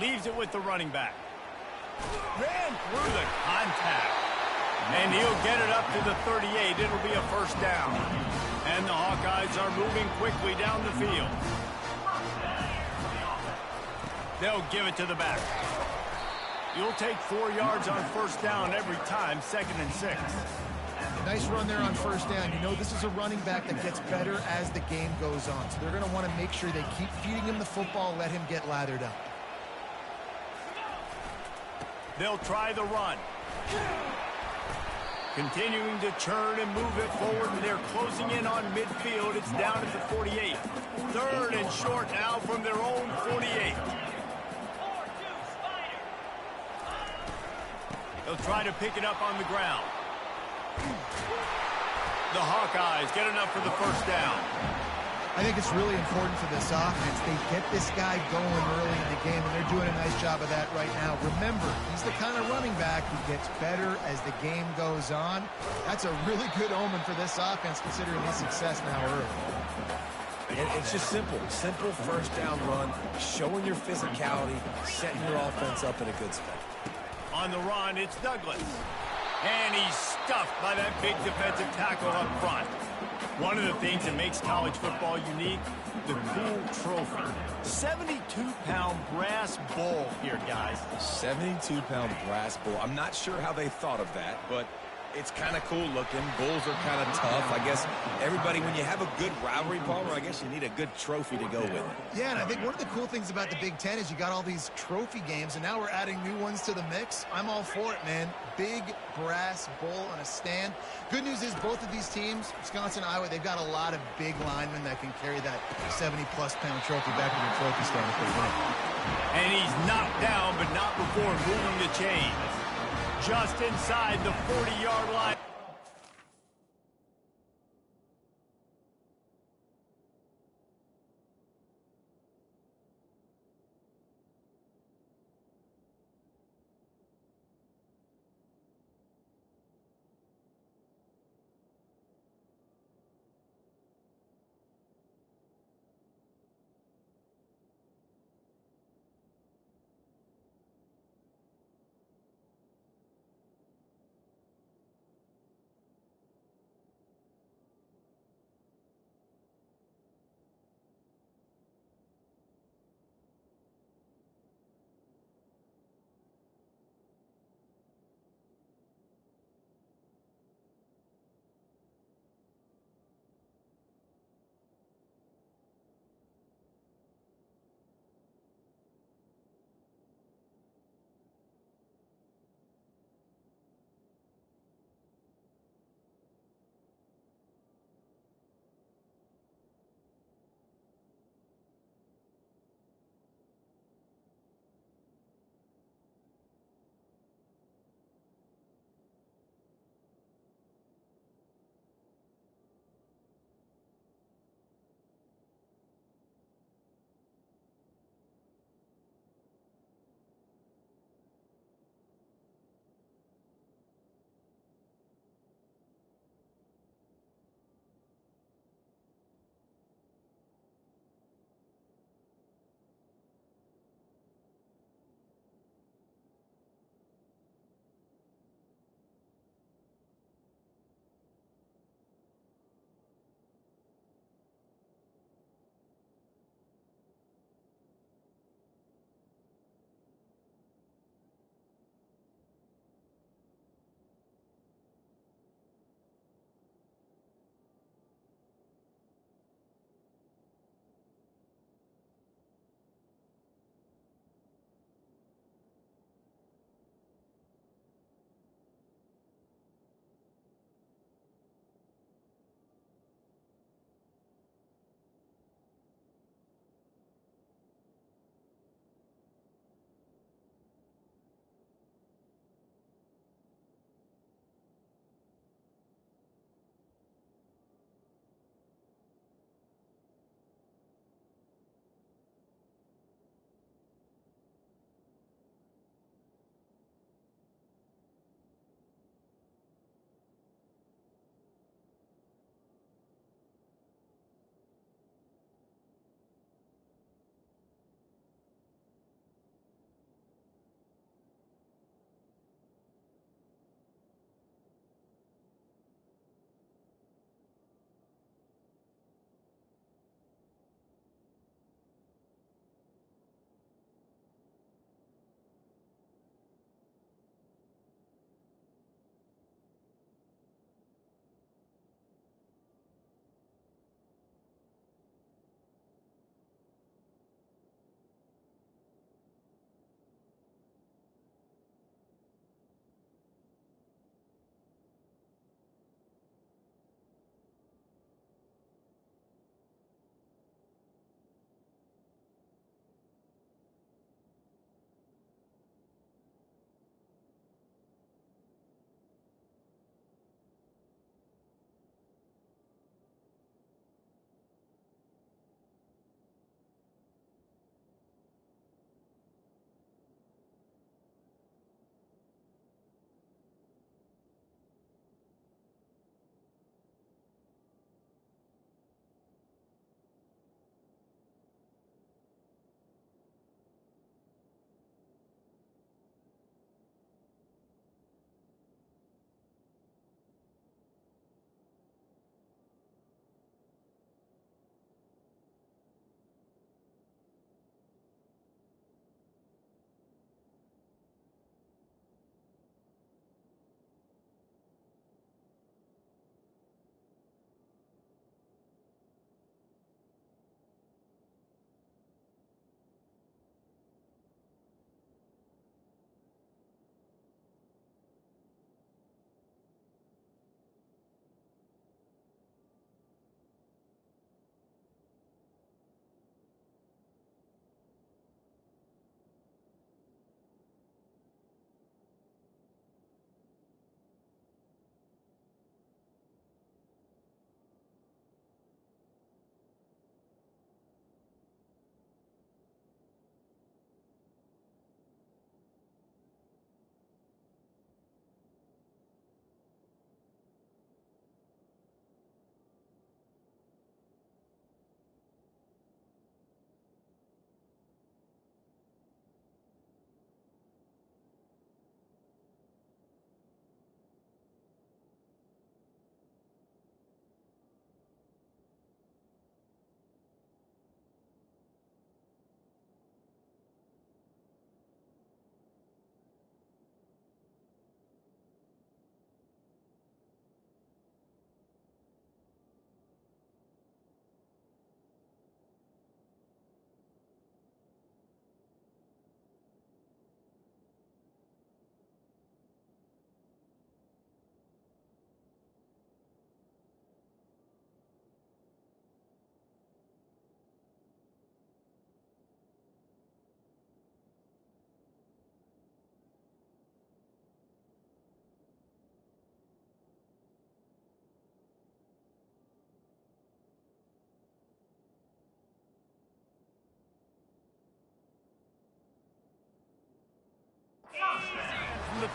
Leaves it with the running back. Ran through the contact. And he'll get it up to the 38. It'll be a 1st down. And the Hawkeyes are moving quickly down the field. They'll give it to the back. You'll take 4 yards on 1st down every time, 2nd and 6. Nice run there on 1st down. You know, this is a running back that gets better as the game goes on. So they're going to want to make sure they keep feeding him the football, let him get lathered up. They'll try the run. Continuing to churn and move it forward, and they're closing in on midfield. It's down at the 48. 3rd and short now from their own 48. They'll try to pick it up on the ground. The Hawkeyes get enough for the 1st down. I think it's really important for this offense. They get this guy going early in the game, and they're doing a nice job of that right now. Remember, he's the kind of running back who gets better as the game goes on. That's a really good omen for this offense, considering his success now early. And it's just simple. Simple 1st down run, showing your physicality, setting your offense up in a good spot. On the run, it's Douglas. And he's stuffed by that big defensive tackle up front. One of the things that makes college football unique, the cool trophy. 72-pound brass bowl here, guys. 72-pound brass bull. I'm not sure how they thought of that, but it's kind of cool looking. Bulls are kind of tough. I guess everybody, when you have a good rivalry, Palmer, I guess you need a good trophy to go with it. Yeah, and I think one of the cool things about the Big Ten is you got all these trophy games, and now we're adding new ones to the mix. I'm all for it, man. Big brass bull on a stand. Good news is both of these teams, Wisconsin and Iowa, they've got a lot of big linemen that can carry that 70-plus pound trophy back to their trophy stand if they win. And he's knocked down, but not before moving the chains. Just inside the 40-yard line.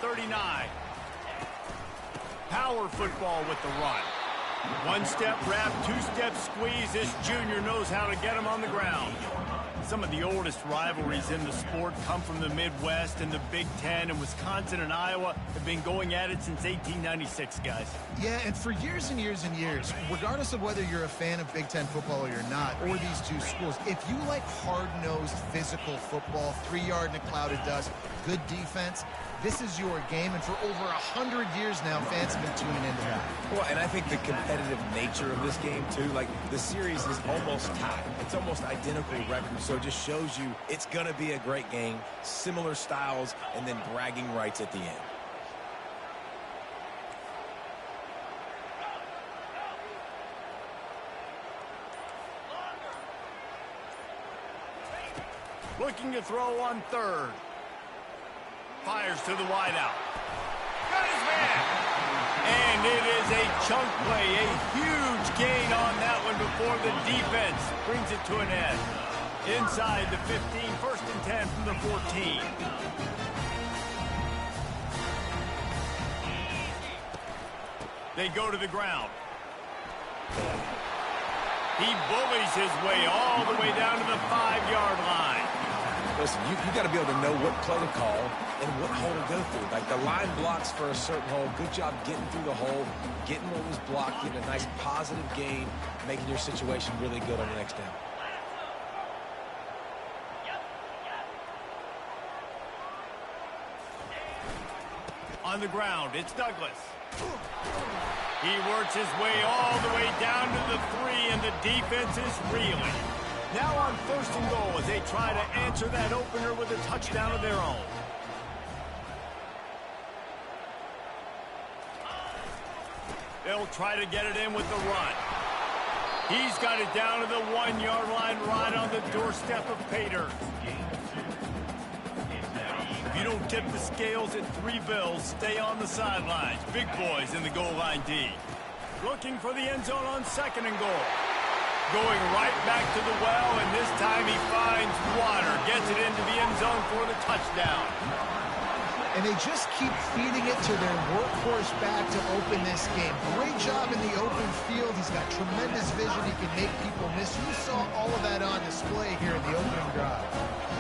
39. Power football with the run. One-step wrap, two-step squeeze. This junior knows how to get him on the ground. Some of the oldest rivalries in the sport come from the Midwest, and the Big Ten, and Wisconsin and Iowa have been going at it since 1896, guys. Yeah, and for years and years and years, regardless of whether you're a fan of Big Ten football or you're not, or these two schools, if you like hard-nosed physical football, 3-yard in a cloud of dust, good defense, this is your game, and for over 100 years now, fans have been tuning into that. Well, and I think the competitive nature of this game, too, like the series is almost tied. It's almost identical records, so it just shows you it's going to be a great game, similar styles, and then bragging rights at the end. Looking to throw on third. Fires to the wideout. Got his man. And it is a chunk play. A huge gain on that one before the defense brings it to an end. Inside the 15, 1st and 10 from the 14. They go to the ground. He bullies his way all the way down to the 5-yard line. Listen, you got to be able to know what play to call and what hole to go through. Like the line blocks for a certain hole. Good job getting through the hole, getting what was blocked, getting a nice positive gain, making your situation really good on the next down. On the ground, it's Douglas. He works his way all the way down to the 3, and the defense is reeling. Now on 1st and goal as they try to answer that opener with a touchdown of their own. They'll try to get it in with the run. He's got it down to the 1-yard line right on the doorstep of Pater. If you don't tip the scales at 3 bills, stay on the sidelines. Big boys in the goal line D. Looking for the end zone on 2nd and goal. Going right back to the well, and this time he finds water. Gets it into the end zone for the touchdown. And they just keep feeding it to their workhorse back to open this game. Great job in the open field. He's got tremendous vision. He can make people miss. You saw all of that on display here in the opening drive.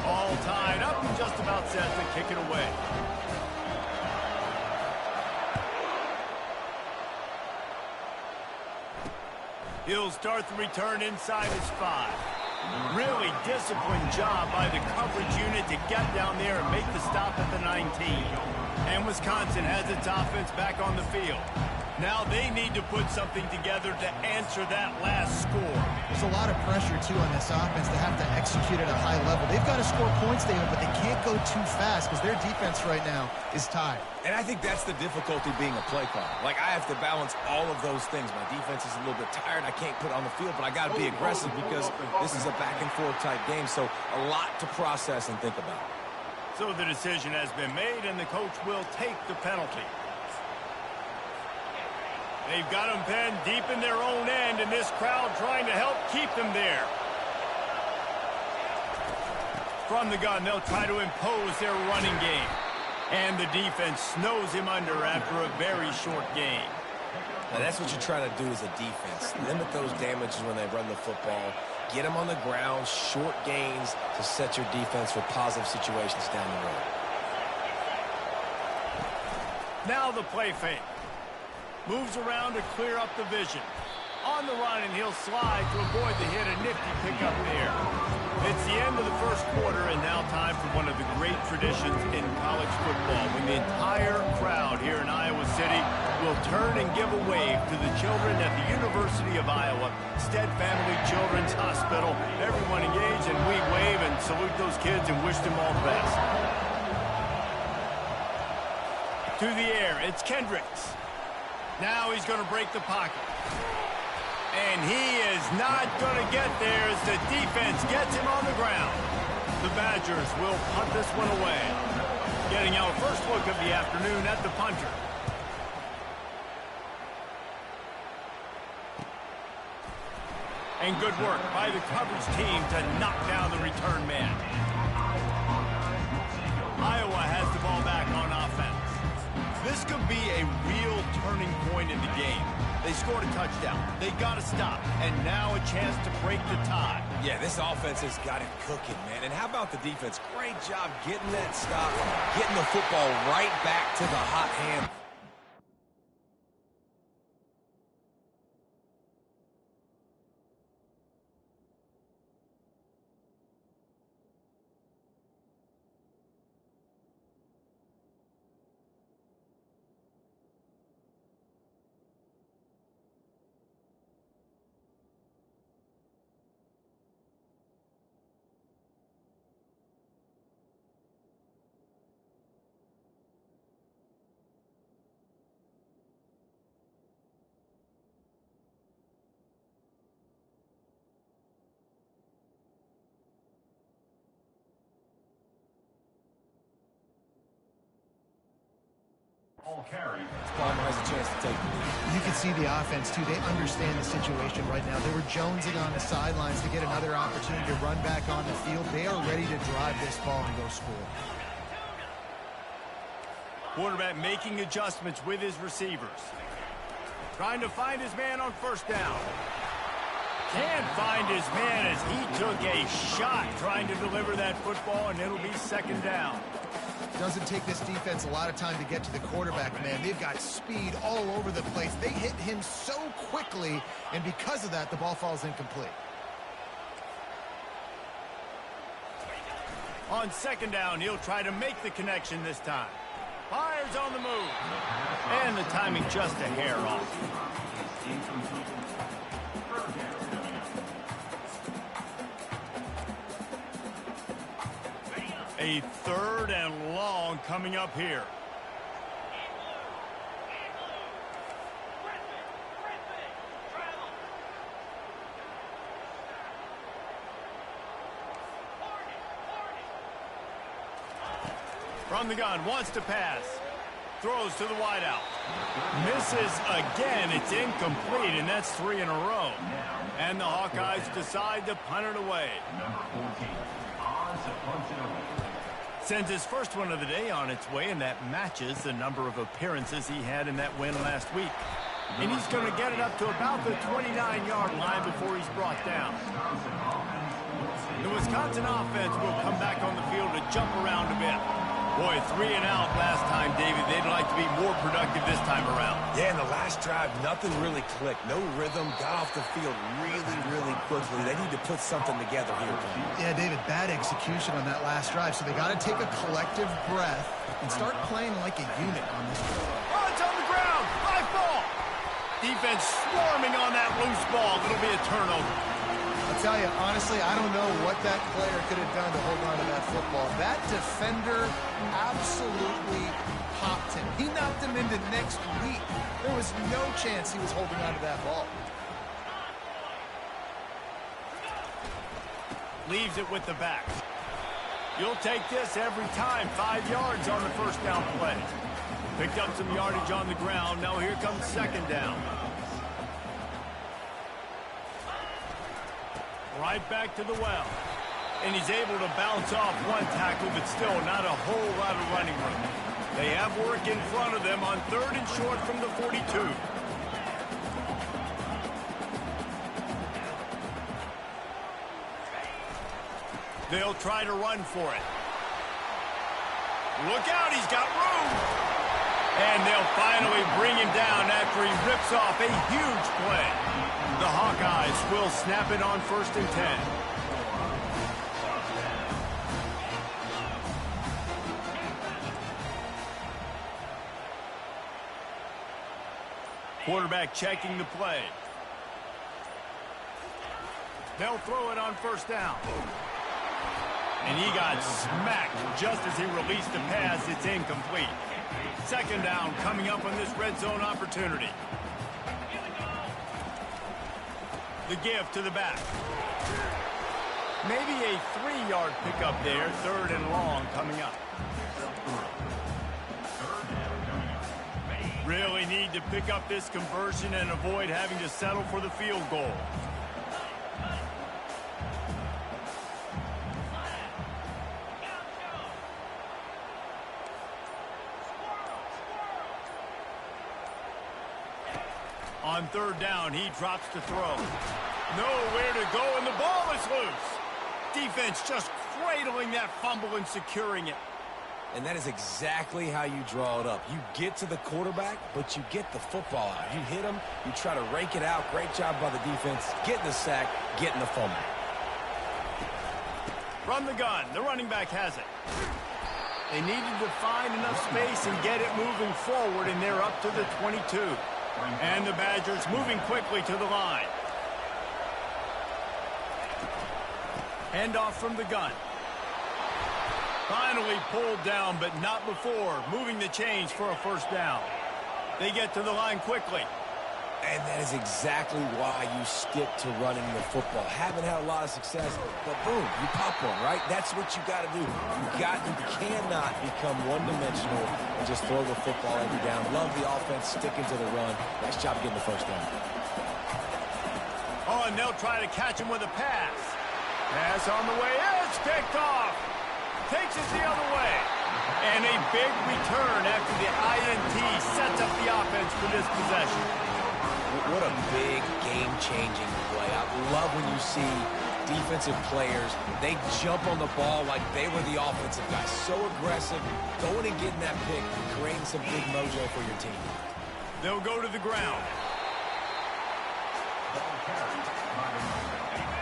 All tied up and just about set to kick it away. He'll start the return inside his 5. Really disciplined job by the coverage unit to get down there and make the stop at the 19. And Wisconsin has its offense back on the field. Now they need to put something together to answer that last score. There's a lot of pressure, too, on this offense. They have to execute at a high level. They've got to score points, David, but they can't go too fast because their defense right now is tied. And I think that's the difficulty being a play caller. Like, I have to balance all of those things. My defense is a little bit tired. I can't put it on the field, but I got to be aggressive because this is a back-and-forth type game, so a lot to process and think about. So the decision has been made, and the coach will take the penalty. They've got them penned deep in their own end, and this crowd trying to help keep them there. From the gun, they'll try to impose their running game. And the defense snows him under after a very short game. Now, that's what you're trying to do as a defense. Limit those damages when they run the football. Get them on the ground, short gains to set your defense for positive situations down the road. Now the play fake. Moves around to clear up the vision. On the run, and he'll slide to avoid the hit. A nifty pickup there. It's the end of the 1st quarter, and now time for one of the great traditions in college football, when the entire crowd here in Iowa City will turn and give a wave to the children at the University of Iowa, Stead Family Children's Hospital. Everyone engaged, and we wave and salute those kids and wish them all the best. To the air, it's Kendricks. Now he's going to break the pocket. And he is not going to get there as the defense gets him on the ground. The Badgers will punt this one away. Getting our first look of the afternoon at the punter. And good work by the coverage team to knock down the return man. Iowa has the ball back on offense. This could be a real turning point in the game. They scored a touchdown. They got to stop. And now a chance to break the tie. Yeah, this offense has got it cooking, man. And how about the defense? Great job getting that stop, getting the football right back to the hot hand. Ball carried. Palmer has a chance to take the lead. You can see the offense, too. They understand the situation right now. They were jonesing on the sidelines to get another opportunity to run back on the field. They are ready to drive this ball and go score. Quarterback making adjustments with his receivers. Trying to find his man on first down. Can't find his man as he took a shot trying to deliver that football, and it'll be second down. Doesn't take this defense a lot of time to get to the quarterback, man. They've got speed all over the place. They hit him so quickly, and because of that, the ball falls incomplete. On second down, he'll try to make the connection this time. Fires on the move. And the timing just a hair off. Incomplete. Third down. A third and long coming up here. From the gun, wants to pass. Throws to the wideout. Misses again. It's incomplete, and that's 3 in a row. And the Hawkeyes decide to punt it away. Number 14. On to punt it away. Sends his first one of the day on its way, and that matches the number of appearances he had in that win last week. And he's going to get it up to about the 29-yard line before he's brought down. The Wisconsin offense will come back on the field to jump around a bit. Boy, 3 and out last time, David. They'd like to be more productive this time around. Yeah, in the last drive, nothing really clicked. No rhythm, got off the field really quickly. They need to put something together here. Yeah, David, bad execution on that last drive, so they got to take a collective breath and start playing like a unit on this drive. Oh, it's on the ground. High ball. Defense swarming on that loose ball. It'll be a turnover. I'll tell you, honestly, I don't know what that player could have done to hold on to that football. That defender absolutely popped him. He knocked him into next week. There was no chance he was holding on to that ball. Leaves it with the back. You'll take this every time. 5 yards on the first down play. Picked up some yardage on the ground. Now here comes second down. Right back to the well. And he's able to bounce off one tackle, but still not a whole lot of running room. They have work in front of them on third and short from the 42. They'll try to run for it. Look out, he's got room. And they'll finally bring him down after he rips off a huge play. The Hawkeyes will snap it on first and 10. Quarterback checking the play. They'll throw it on first down. And he got smacked just as he released the pass. It's incomplete. Second down coming up on this red zone opportunity. The give to the back. Maybe a 3-yard pickup there. Third and long coming up. Really need to pick up this conversion and avoid having to settle for the field goal. On third down, he drops to throw. Nowhere to go, and the ball is loose. Defense just cradling that fumble and securing it. And that is exactly how you draw it up. You get to the quarterback, but you get the football out. You hit him, you try to rake it out. Great job by the defense, getting the sack, getting the fumble. From the gun, the running back has it. They needed to find enough space and get it moving forward, and they're up to the 22. And the Badgers moving quickly to the line. Handoff from the gun. Finally pulled down, but not before moving the chains for a first down. They get to the line quickly. And that is exactly why you stick to running the football. Haven't had a lot of success, but boom, you pop one, right? That's what you got to do. You cannot become one-dimensional and just throw the football every down. Love the offense sticking to the run. Nice job getting the first down. Oh, and they'll try to catch him with a pass. Pass on the way. It's picked off. Takes it the other way. And a big return after the INT sets up the offense for this possession. What a big game-changing play. I love when you see defensive players, they jump on the ball like they were the offensive guys. So aggressive, going and getting that pick, creating some big mojo for your team. They'll go to the ground.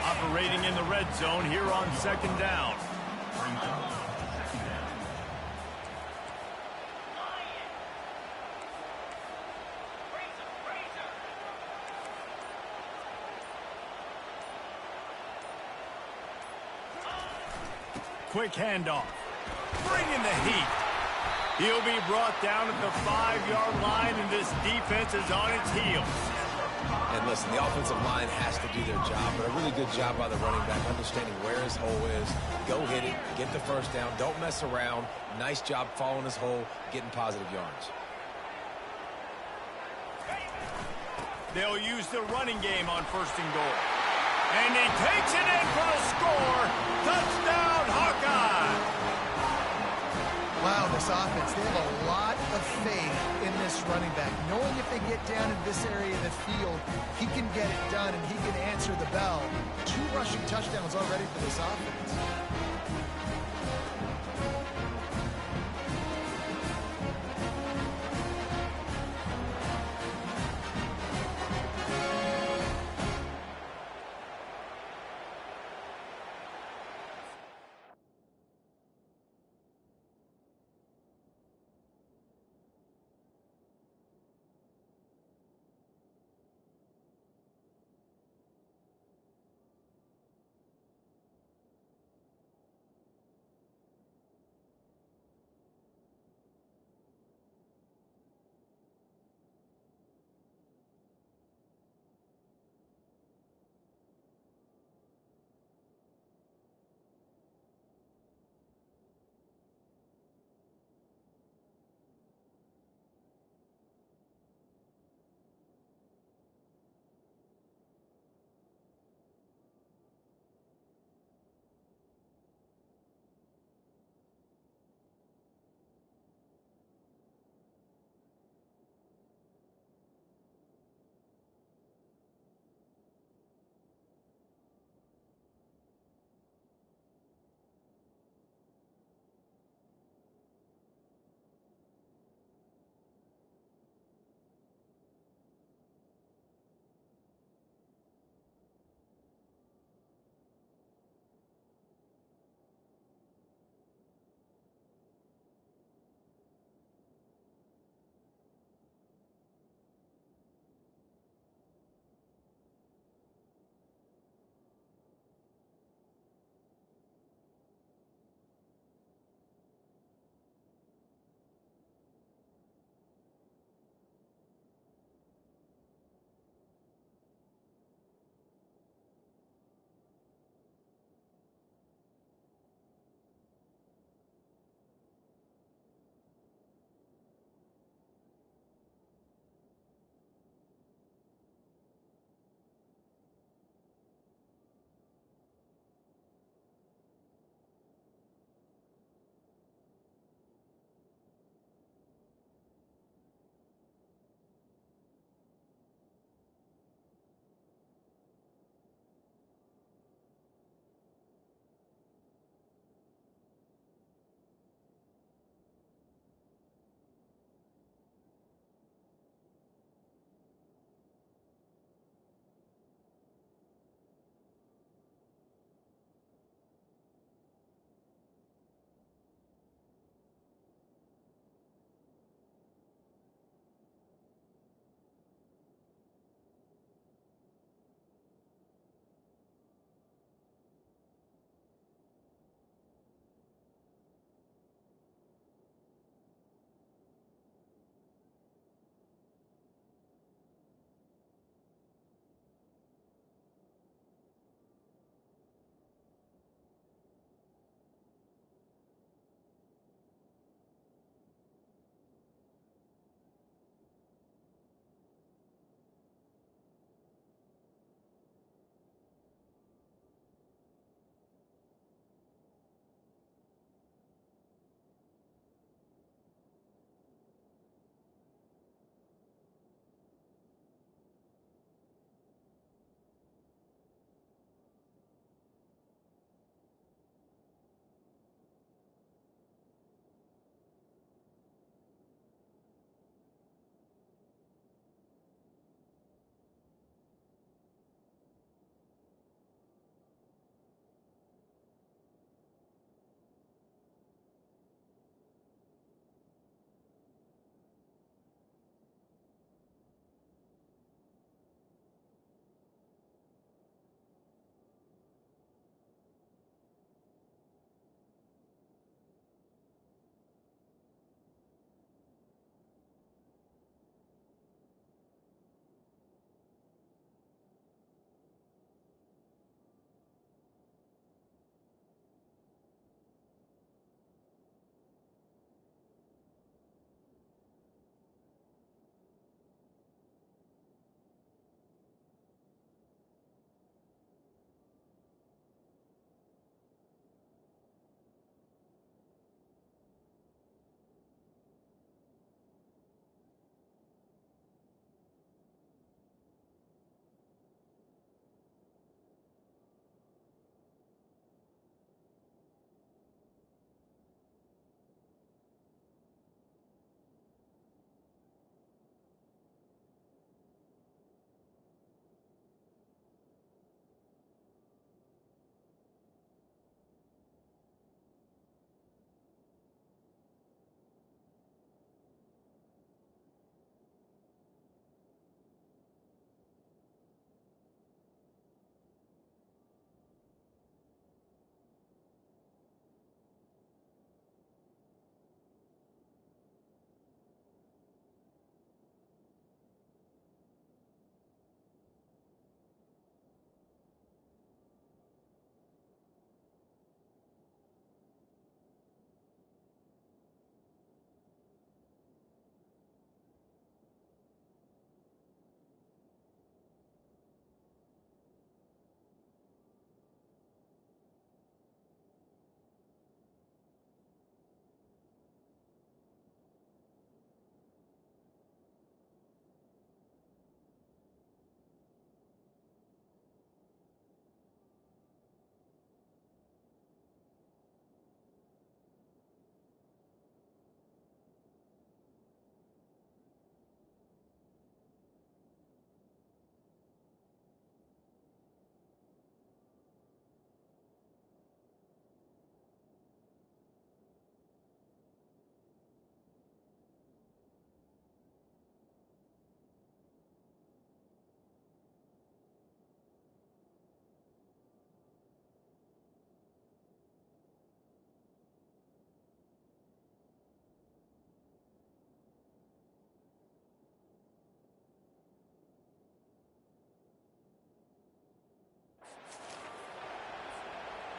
Operating in the red zone here on second down. Quick handoff. Bringing the heat. He'll be brought down at the 5-yard line, and this defense is on its heels. And listen, the offensive line has to do their job, but a really good job by the running back, understanding where his hole is. Go hit it, get the first down, don't mess around. Nice job following his hole, getting positive yards. They'll use the running game on first and goal. And he takes it in for a score. Touchdown, Hawkeye! Wow, this offense, they have a lot of faith in this running back. Knowing if they get down in this area of the field, he can get it done and he can answer the bell. 2 rushing touchdowns already for this offense.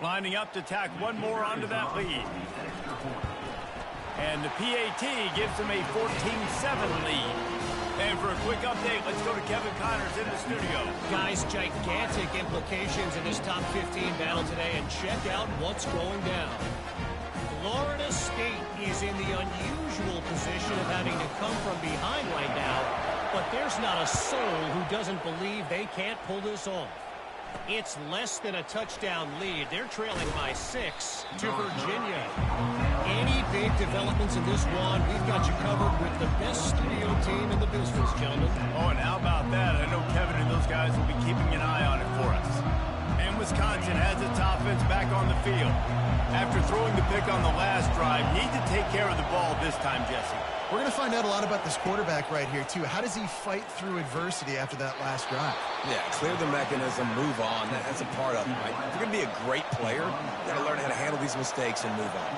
Lining up to tack one more onto that lead. And the PAT gives them a 14-7 lead. And for a quick update, let's go to Kevin Connors in the studio. Guys, gigantic implications in this top 15 battle today, and check out what's going down. Florida State is in the unusual position of having to come from behind right now, but there's not a soul who doesn't believe they can't pull this off. It's less than a touchdown lead. They're trailing by 6 to Virginia. Any big developments in this one, we've got you covered with the best studio team in the business, gentlemen. Oh, and how about that? I know Kevin and those guys will be keeping an eye on it for us. And Wisconsin has its offense back on the field. After throwing the pick on the last drive, need to take care of the ball this time, Jesse. We're going to find out a lot about this quarterback right here, too. How does he fight through adversity after that last drive? Yeah, clear the mechanism, move on. That's a part of it, right? If you're going to be a great player, you got to learn how to handle these mistakes and move on.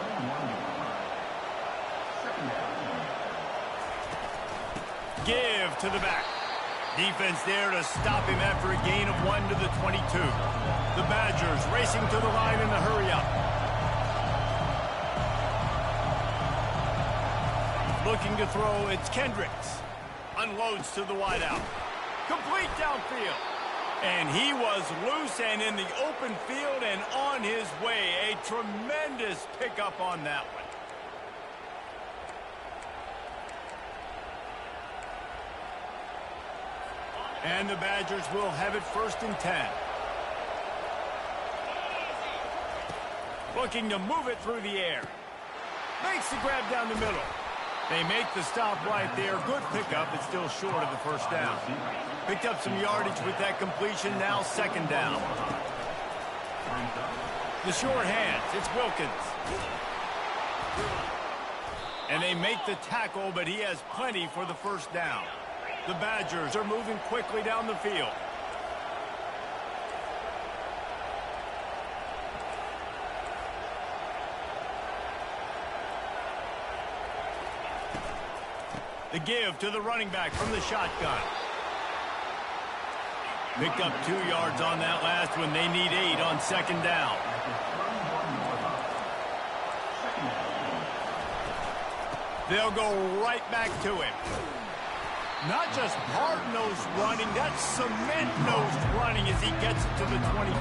Give to the back. Defense there to stop him after a gain of 1 to the 22. The Badgers racing to the line in the hurry-up. Looking to throw, it's Kendricks. Unloads to the wideout. Complete downfield. And he was loose and in the open field and on his way. A tremendous pickup on that one. And the Badgers will have it 1st and 10. Looking to move it through the air. Makes the grab down the middle. They make the stop right there. Good pickup, but still short of the 1st down. Picked up some yardage with that completion. Now 2nd down. The short hands. It's Wilkins. And they make the tackle, but he has plenty for the 1st down. The Badgers are moving quickly down the field. The give to the running back from the shotgun. Picked up 2 yards on that last one. They need 8 on 2nd down. They'll go right back to him. Not just hard-nosed running, that's cement-nosed running as he gets it to the 25.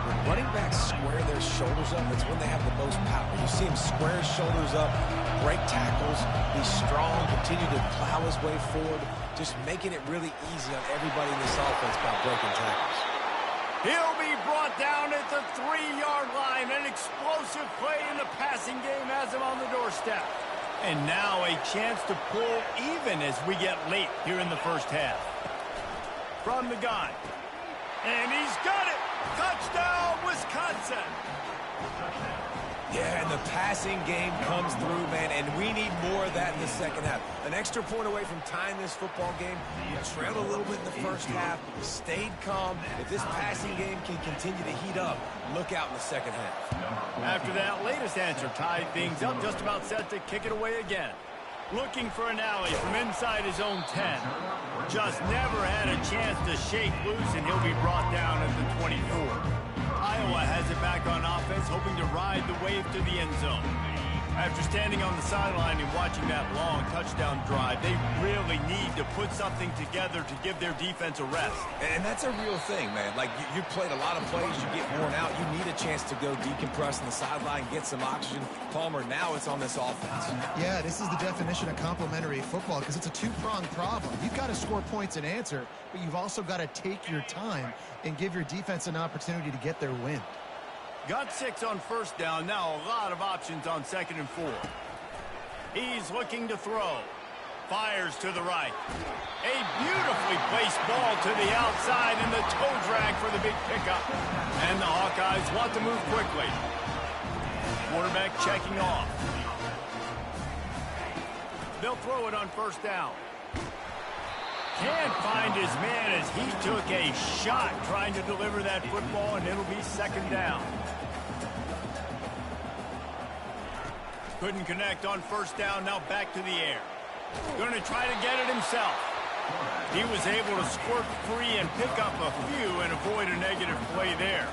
When running backs square their shoulders up, that's when they have the most power. You see him square his shoulders up, break tackles, be strong, continue to plow his way forward, just making it really easy on everybody in this offense by breaking tackles. He'll be brought down at the 3-yard line. An explosive play in the passing game has him on the doorstep. And now a chance to pull even as we get late here in the 1st half. From the gun. And he's got it. Touchdown, Wisconsin. Yeah, and the passing game comes through, man, and we need more of that in the 2nd half. An extra point away from tying this football game. You trailed a little bit in the 1st half, stayed calm. If this passing game can continue to heat up, look out in the 2nd half. After that latest answer tied things up, just about set to kick it away again. Looking for an alley from inside his own 10. Just never had a chance to shake loose, and he'll be brought down at the 24. Iowa has it back on offense, hoping to ride the wave to the end zone. After standing on the sideline and watching that long touchdown drive, they really need to put something together to give their defense a rest. And that's a real thing, man. Like, you played a lot of plays, you get worn out, you need a chance to go decompress on the sideline, get some oxygen. Palmer, now it's on this offense. Yeah, this is the definition of complementary football because it's a two-pronged problem. You've got to score points and answer, but you've also got to take your time and give your defense an opportunity to get their win. Got 6 on 1st down. Now a lot of options on 2nd and 4. He's looking to throw. Fires to the right. A beautifully placed ball to the outside and the toe drag for the big pickup. And the Hawkeyes want to move quickly. Quarterback checking off. They'll throw it on 1st down. Can't find his man as he took a shot trying to deliver that football, and it'll be 2nd down. Couldn't connect on 1st down, now back to the air. Going to try to get it himself. He was able to squirt free and pick up a few and avoid a negative play there.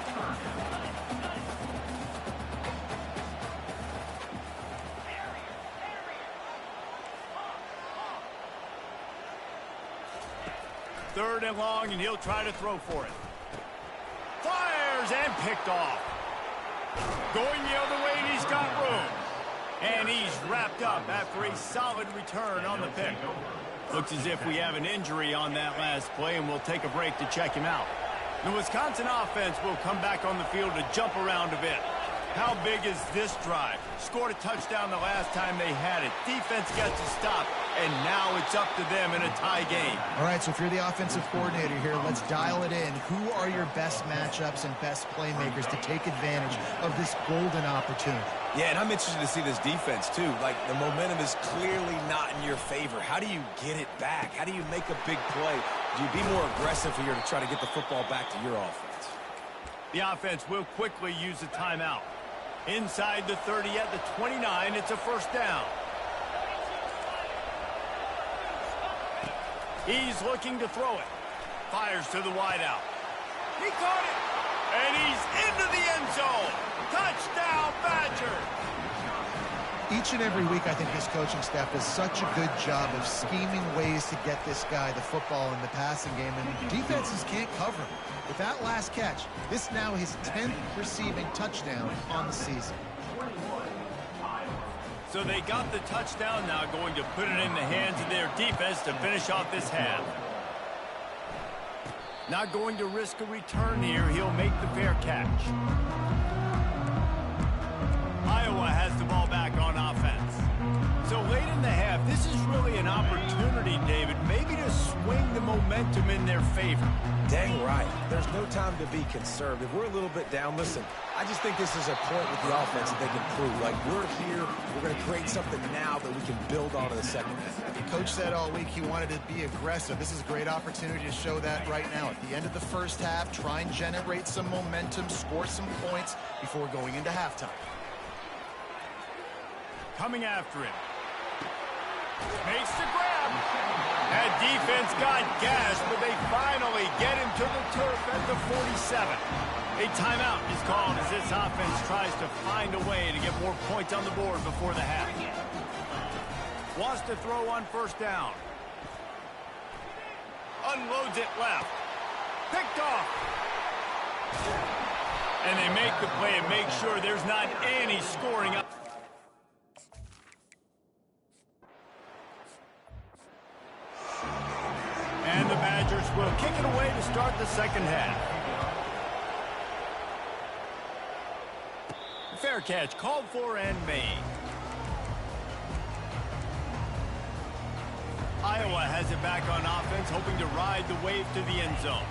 3rd and long, and he'll try to throw for it. Fires and picked off. Going the other way, and he's got room. And he's wrapped up after a solid return on the pick. Looks as if we have an injury on that last play, and we'll take a break to check him out. The Wisconsin offense will come back on the field to jump around a bit. How big is this drive? Scored a touchdown the last time they had it. Defense got to stop, and now it's up to them in a tie game. All right, so if you're the offensive coordinator here, let's dial it in. Who are your best matchups and best playmakers to take advantage of this golden opportunity? Yeah, and I'm interested to see this defense, too. Like, the momentum is clearly not in your favor. How do you get it back? How do you make a big play? Do you be more aggressive here to try to get the football back to your offense? The offense will quickly use a timeout. Inside the 30 at the 29, it's a 1st down. He's looking to throw it. Fires to the wideout. He caught it. And he's into the end zone. Touchdown, Badger. Each and every week, I think this coaching staff does such a good job of scheming ways to get this guy the football in the passing game, and defenses can't cover him. With that last catch, this now his 10th receiving touchdown on the season. So they got the touchdown, now going to put it in the hands of their defense to finish off this half. Not going to risk a return here. He'll make the fair catch. Iowa has the ball back on offense. So late in the half, this is really an opportunity, David, maybe to swing the momentum in their favor. Dang right. There's no time to be conservative. We're a little bit down. Listen, I just think this is a point with the offense that they can prove. Like, we're here, we're going to create something now that we can build on in the second half. The coach said all week he wanted to be aggressive. This is a great opportunity to show that right now. At the end of the first half, try and generate some momentum, score some points before going into halftime. Coming after him. Makes the grab. That defense got gashed, but they finally get him to the turf at the 47. A timeout is called as this offense tries to find a way to get more points on the board before the half. Wants to throw on 1st down. Unloads it left. Picked off. And they make the play and make sure there's not any scoring up. And the Badgers will kick it away to start the second half. Fair catch called for and made. Iowa has it back on offense, hoping to ride the wave to the end zone.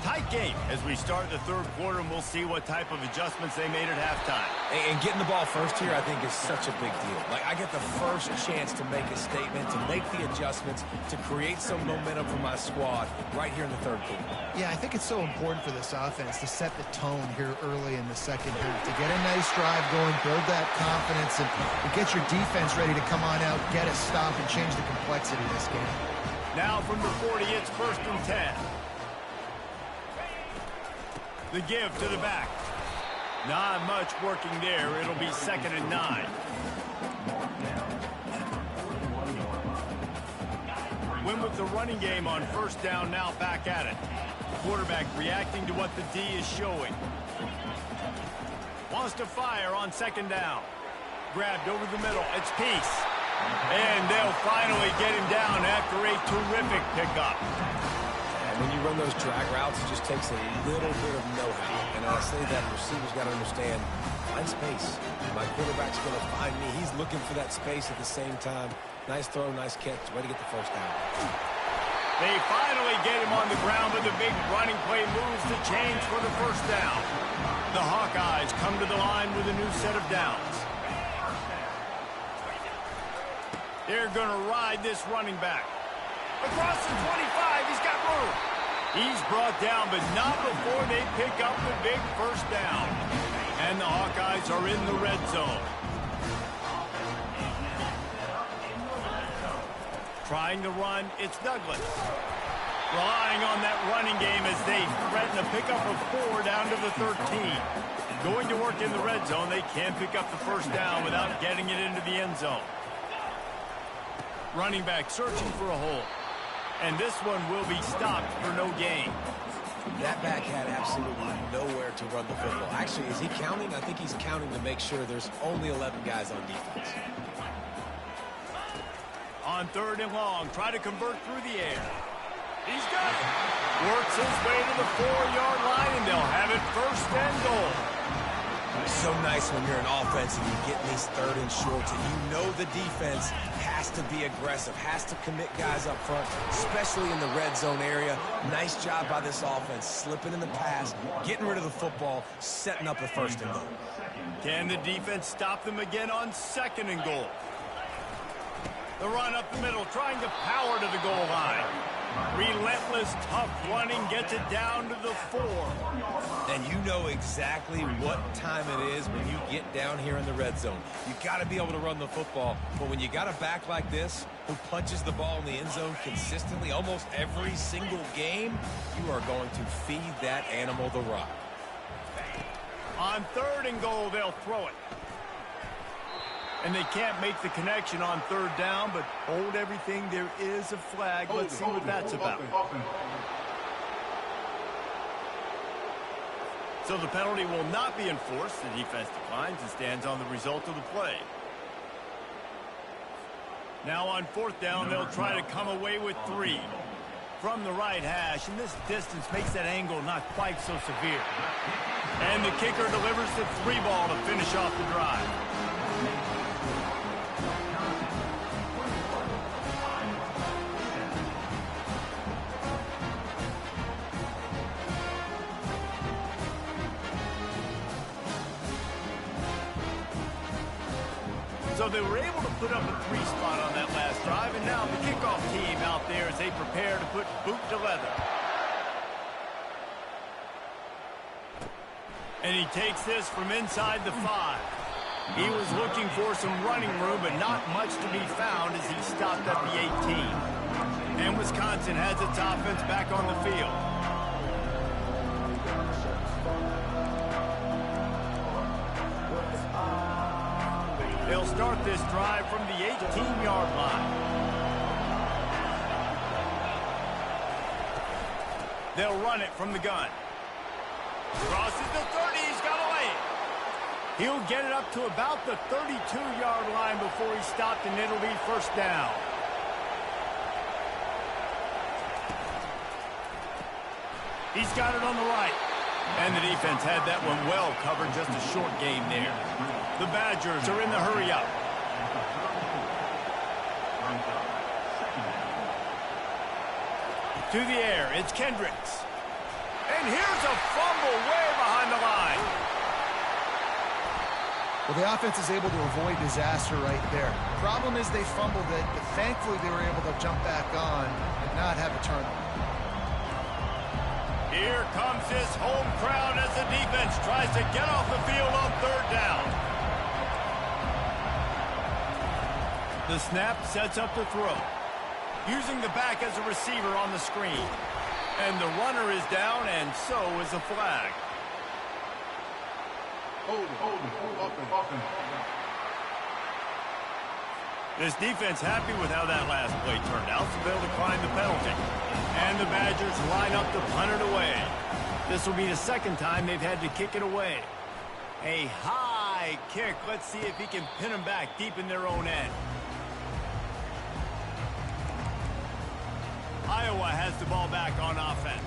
Tight game as we start the 3rd quarter, and we'll see what type of adjustments they made at halftime. And getting the ball first here, I think, is such a big deal. Like, I get the first chance to make a statement, to make the adjustments, to create some momentum for my squad right here in the 3rd quarter. Yeah, I think it's so important for this offense to set the tone here early in the second half, to get a nice drive going, build that confidence, and get your defense ready to come on out, get a stop, and change the complexity of this game. Now from the 40, it's 1st and 10. The give to the back. Not much working there. It'll be 2nd and 9. Win with the running game on 1st down, now back at it. Quarterback reacting to what the D is showing. Wants to fire on 2nd down. Grabbed over the middle. It's Peace. And they'll finally get him down after a terrific pickup. When you run those drag routes, it just takes a little bit of know-how. And I say that receivers got to understand, find space. My quarterback's going to find me. He's looking for that space at the same time. Nice throw, nice catch. Way to get the 1st down. They finally get him on the ground, but the big running play moves the chains for the 1st down. The Hawkeyes come to the line with a new set of downs. They're going to ride this running back. Across the 25, he's got room. He's brought down, but not before they pick up the big 1st down. And the Hawkeyes are in the red zone. Trying to run, it's Douglas. Relying on that running game as they threaten a pickup of 4 down to the 13. Going to work in the red zone, they can pick up the 1st down without getting it into the end zone. Running back searching for a hole. And this one will be stopped for no gain. That back had absolutely nowhere to run the football. Actually, is he counting? I think he's counting to make sure there's only 11 guys on defense. On 3rd and long, try to convert through the air. He's got it. Works his way to the 4-yard line, and they'll have it 1st and goal. So nice when you're an offense and you get in these 3rd and shorts, and you know the defense has to be aggressive, has to commit guys up front, especially in the red zone area. Nice job by this offense, slipping in the pass, getting rid of the football, setting up the 1st and goal. Can the defense stop them again on 2nd and goal? The run up the middle, trying to power to the goal line. Relentless, tough running gets it down to the 4. And you know exactly what time it is when you get down here in the red zone. You got to be able to run the football, but when you got a back like this who punches the ball in the end zone consistently almost every single game, you are going to feed that animal the rock. On 3rd and goal, they'll throw it. And they can't make the connection on 3rd down, but hold everything. There is a flag. Let's see what that's about. So the penalty will not be enforced. The defense declines and stands on the result of the play. Now on 4th down, they'll try to come away with 3. From the right hash, and this distance makes that angle not quite so severe. And the kicker delivers the 3 ball to finish off the drive. So they were able to put up a 3 spot on that last drive, and now the kickoff team out there as they prepare to put boot to leather. And he takes this from inside the 5. He was looking for some running room, but not much to be found as he stopped at the 18. And Wisconsin has its offense back on the field. They'll start this drive from the 18-yard line. They'll run it from the gun. Crosses the 30. He's got away. He'll get it up to about the 32-yard line before he stopped, and it'll be 1st down. He's got it on the right. And the defense had that one well covered, just a short game there. The Badgers are in the hurry-up. To the air, it's Kendricks. And here's a fumble way behind the line. Well, the offense is able to avoid disaster right there. Problem is they fumbled it, but thankfully they were able to jump back on and not have a turnover. Here comes this home crowd as the defense tries to get off the field on 3rd down. The snap sets up the throw. Using the back as a receiver on the screen. And the runner is down, and so is a flag. Hold it. This defense happy with how that last play turned out, so they'll decline the penalty. And the Badgers line up to punt it away. This will be the 2nd time they've had to kick it away. A high kick. Let's see if he can pin them back deep in their own end. Iowa has the ball back on offense.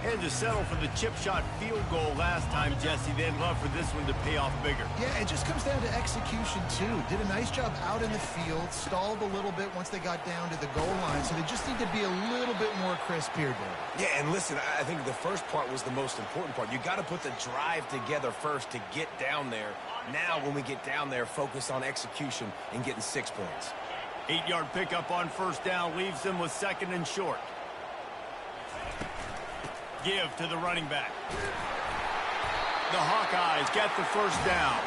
Had to settle for the chip shot field goal last time, Jesse. They'd love for this one to pay off bigger. Yeah, it just comes down to execution, too. Did a nice job out in the field, stalled a little bit once they got down to the goal line, so they just need to be a little bit more crisp here, Dave. Yeah, and listen, I think the first part was the most important part. You got to put the drive together first to get down there. Now, when we get down there, focus on execution and getting 6 points. 8-yard pickup on 1st down leaves them with 2nd and short. Give to the running back. The Hawkeyes get the 1st down.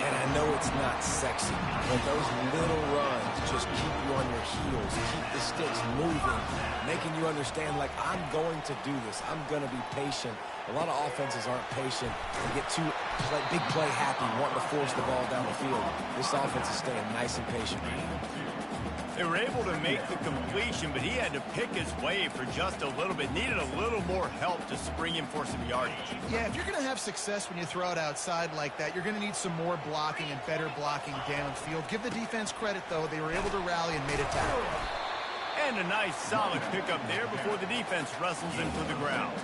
And I know it's not sexy, but those little runs just keep you on your heels, keep the sticks moving, making you understand, like, I'm going to do this. I'm going to be patient. A lot of offenses aren't patient. They get too big play happy, wanting to force the ball down the field. This offense is staying nice and patient. They were able to make the completion, but he had to pick his way for just a little bit. Needed a little more help to spring him for some yardage. Yeah, if you're going to have success when you throw it outside like that, you're going to need some more blocking and better blocking downfield. Give the defense credit, though. They were able to rally and made a tackle. And a nice, solid pickup there before the defense wrestles him to the ground.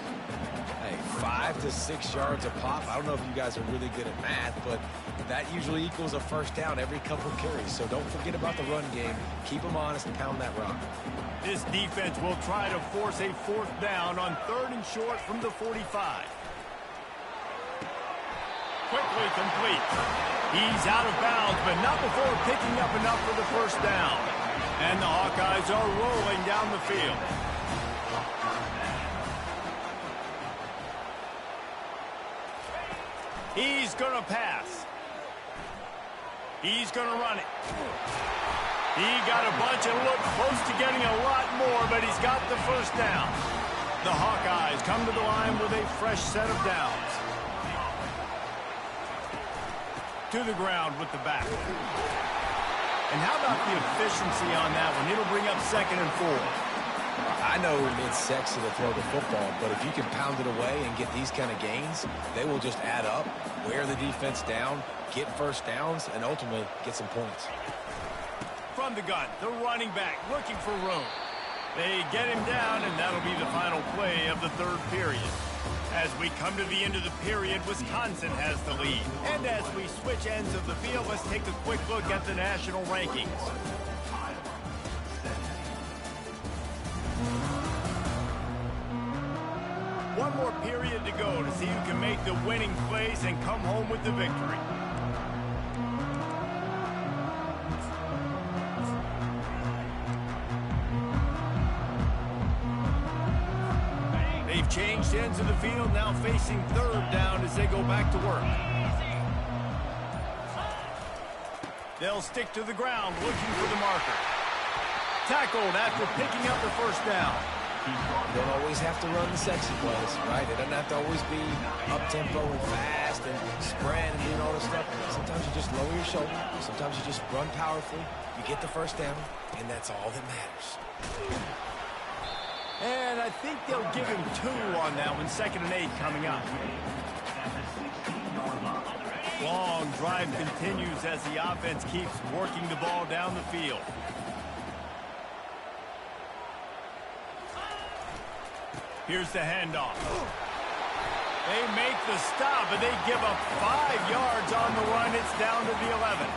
Hey, 5 to 6 yards a pop. I don't know if you guys are really good at math, but that usually equals a first down every couple carries. So don't forget about the run game. Keep them honest and pound that rock. This defense will try to force a 4th down on 3rd and short from the 45. Quickly complete. He's out of bounds, but not before picking up enough for the first down. And the Hawkeyes are rolling down the field. He's going to pass. He's going to run it. He got a bunch and looked close to getting a lot more, but he's got the first down. The Hawkeyes come to the line with a fresh set of downs. To the ground with the back. And how about the efficiency on that one? It'll bring up 2nd and 4. I know it's sexy to throw the football, but if you can pound it away and get these kind of gains, they will just add up, wear the defense down, get first downs, and ultimately get some points. From the gun, the running back looking for room. They get him down, and that'll be the final play of the 3rd period. As we come to the end of the period, Wisconsin has the lead. And as we switch ends of the field, let's take a quick look at the national rankings. One more period to go to see who can make the winning plays and come home with the victory. They've changed ends of the field, now facing 3rd down as they go back to work. They'll stick to the ground looking for the marker. Tackled after picking up the first down. You don't always have to run the sexy plays, right? It doesn't have to always be up-tempo and fast and spread and doing all this stuff. Sometimes you just lower your shoulder. Sometimes you just run powerfully. You get the first down, and that's all that matters. And I think they'll give him 2 on that one. 2nd and 8 coming up. Long drive continues as the offense keeps working the ball down the field. Here's the handoff. They make the stop, and they give up 5 yards on the run. It's down to the 11.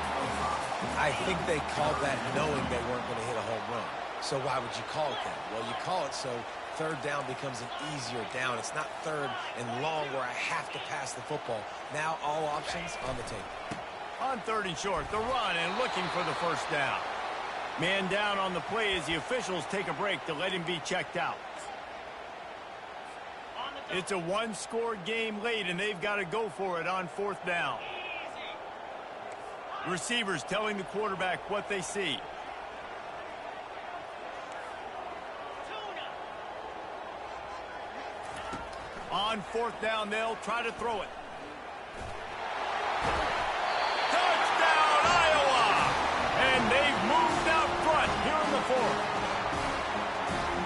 I think they called that knowing they weren't going to hit a home run. So why would you call it that? Well, you call it so 3rd down becomes an easier down. It's not 3rd and long where I have to pass the football. Now all options on the table. On 3rd and short, the run and looking for the first down. Man down on the play as the officials take a break to let him be checked out. It's a 1-score game late, and they've got to go for it on 4th down. Receivers telling the quarterback what they see. On 4th down, they'll try to throw it. Touchdown, Iowa! And they've moved out front here in the 4th.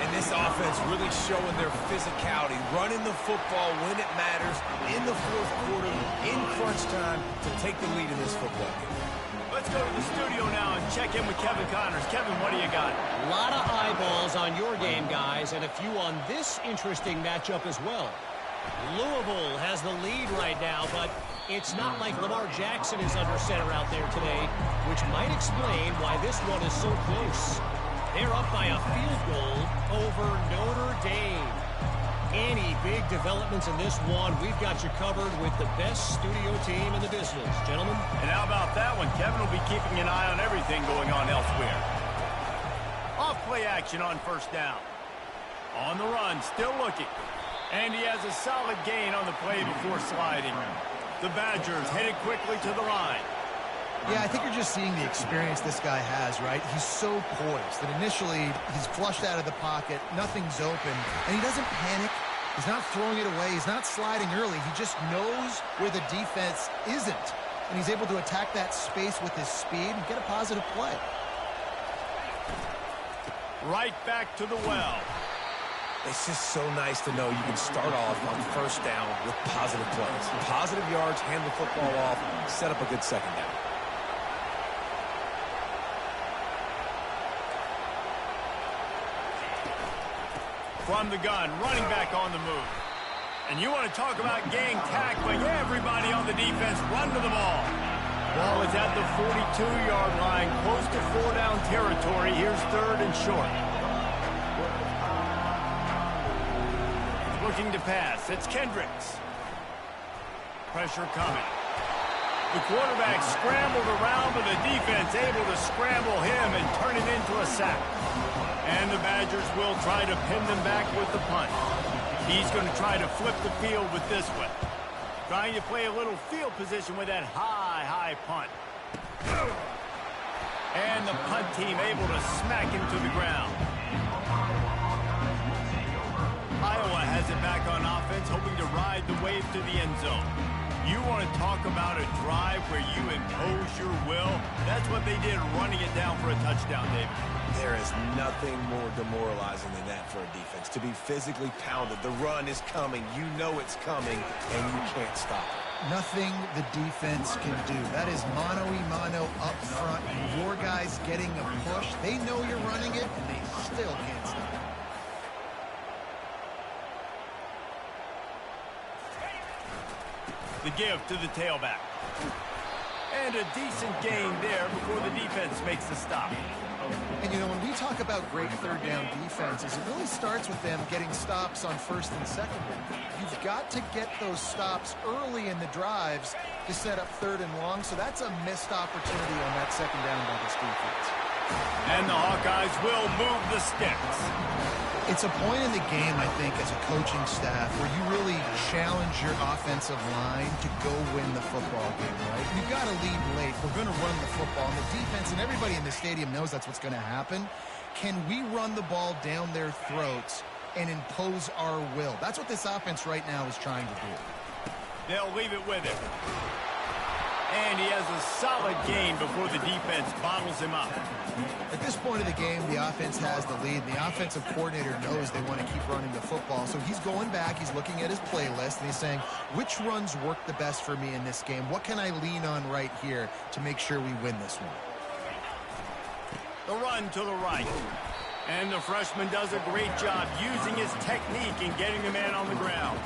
And this offense really showing their physicality, running the football when it matters, in the 4th quarter, in crunch time, to take the lead in this football game. Let's go to the studio now and check in with Kevin Connors. Kevin, what do you got? A lot of eyeballs on your game, guys, and a few on this interesting matchup as well. Louisville has the lead right now, but it's not like Lamar Jackson is under center out there today, which might explain why this one is so close. They're up by a field goal over Notre Dame. Any big developments in this one, we've got you covered with the best studio team in the business. Gentlemen? And how about that one? Kevin will be keeping an eye on everything going on elsewhere. Off play action on 1st down. On the run, still looking. And he has a solid gain on the play before sliding. The Badgers headed quickly to the line. Yeah, I think you're just seeing the experience this guy has, right? He's so poised that initially he's flushed out of the pocket, nothing's open, and he doesn't panic. He's not throwing it away. He's not sliding early. He just knows where the defense isn't, and he's able to attack that space with his speed and get a positive play. Right back to the well. It's just so nice to know you can start off on first down with positive plays. Positive yards, hand the football off, set up a good second down. From the gun, running back on the move. And you want to talk about gang tackling. Everybody on the defense run to the ball. Ball is at the 42-yard line, close to 4-down territory. Here's 3rd and short. Looking to pass. It's Kendricks. Pressure coming. The quarterback scrambled around, but the defense able to scramble him and turn it into a sack. And the Badgers will try to pin them back with the punt. He's going to try to flip the field with this one. Trying to play a little field position with that high punt. And the punt team able to smack him to the ground. Iowa has it back on offense, hoping to ride the wave to the end zone. You want to talk about a drive where you impose your will? That's what they did, running it down for a touchdown, David. There is nothing more demoralizing than that for a defense. To be physically pounded. The run is coming. You know it's coming, and you can't stop it. Nothing the defense can do. That is mano-a-mano up front. Your guys getting a push. They know you're running it, and they still can't stop it. The give to the tailback. And a decent gain there before the defense makes the stop. And, you know, when we talk about great third down defenses, it really starts with them getting stops on first and second down. You've got to get those stops early in the drives to set up 3rd and long, so that's a missed opportunity on that second down by this defense. And the Hawkeyes will move the sticks. It's a point in the game, I think, as a coaching staff where you really challenge your offensive line to go win the football game, right? You've got to lead late. We're going to run the football. And the defense and everybody in the stadium knows that's what's going to happen. Can we run the ball down their throats and impose our will? That's what this offense right now is trying to do. They'll leave it with him. And he has a solid gain before the defense bottles him up. At this point of the game, the offense has the lead. The offensive coordinator knows they want to keep running the football. So he's going back, he's looking at his playlist, and he's saying, which runs work the best for me in this game? What can I lean on right here to make sure we win this one? The run to the right. And the freshman does a great job using his technique and getting the man on the ground.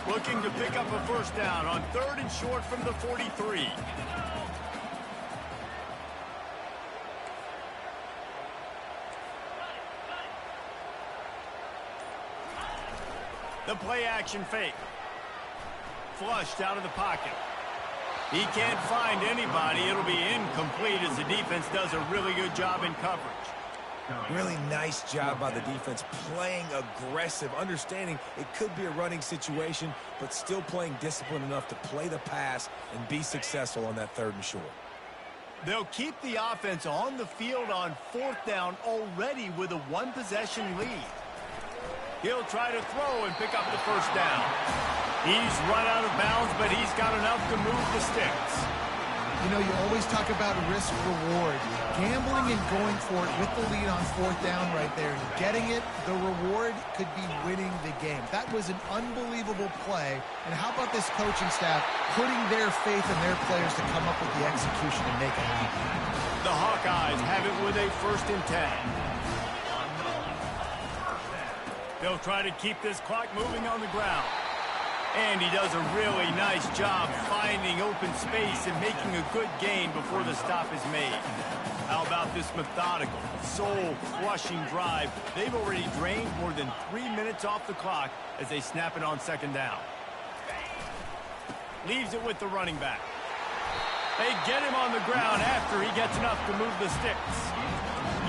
Looking to pick up a first down on 3rd and short from the 43. The play action fake. Flushed out of the pocket. He can't find anybody. It'll be incomplete as the defense does a really good job in coverage. Really nice job by the defense, playing aggressive, understanding it could be a running situation, but still playing disciplined enough to play the pass and be successful on that 3rd and short. They'll keep the offense on the field on 4th down already with a 1-possession lead. He'll try to throw and pick up the first down. He's run out of bounds, but he's got enough to move the sticks. You know, you always talk about risk-reward. Gambling and going for it with the lead on 4th down right there and getting it, the reward could be winning the game. That was an unbelievable play. And how about this coaching staff putting their faith in their players to come up with the execution and make it happen? The Hawkeyes have it with a 1st and 10. They'll try to keep this clock moving on the ground. And he does a really nice job finding open space and making a good gain before the stop is made. How about this methodical, soul-crushing drive? They've already drained more than 3 minutes off the clock as they snap it on 2nd down. Leaves it with the running back. They get him on the ground after he gets enough to move the sticks.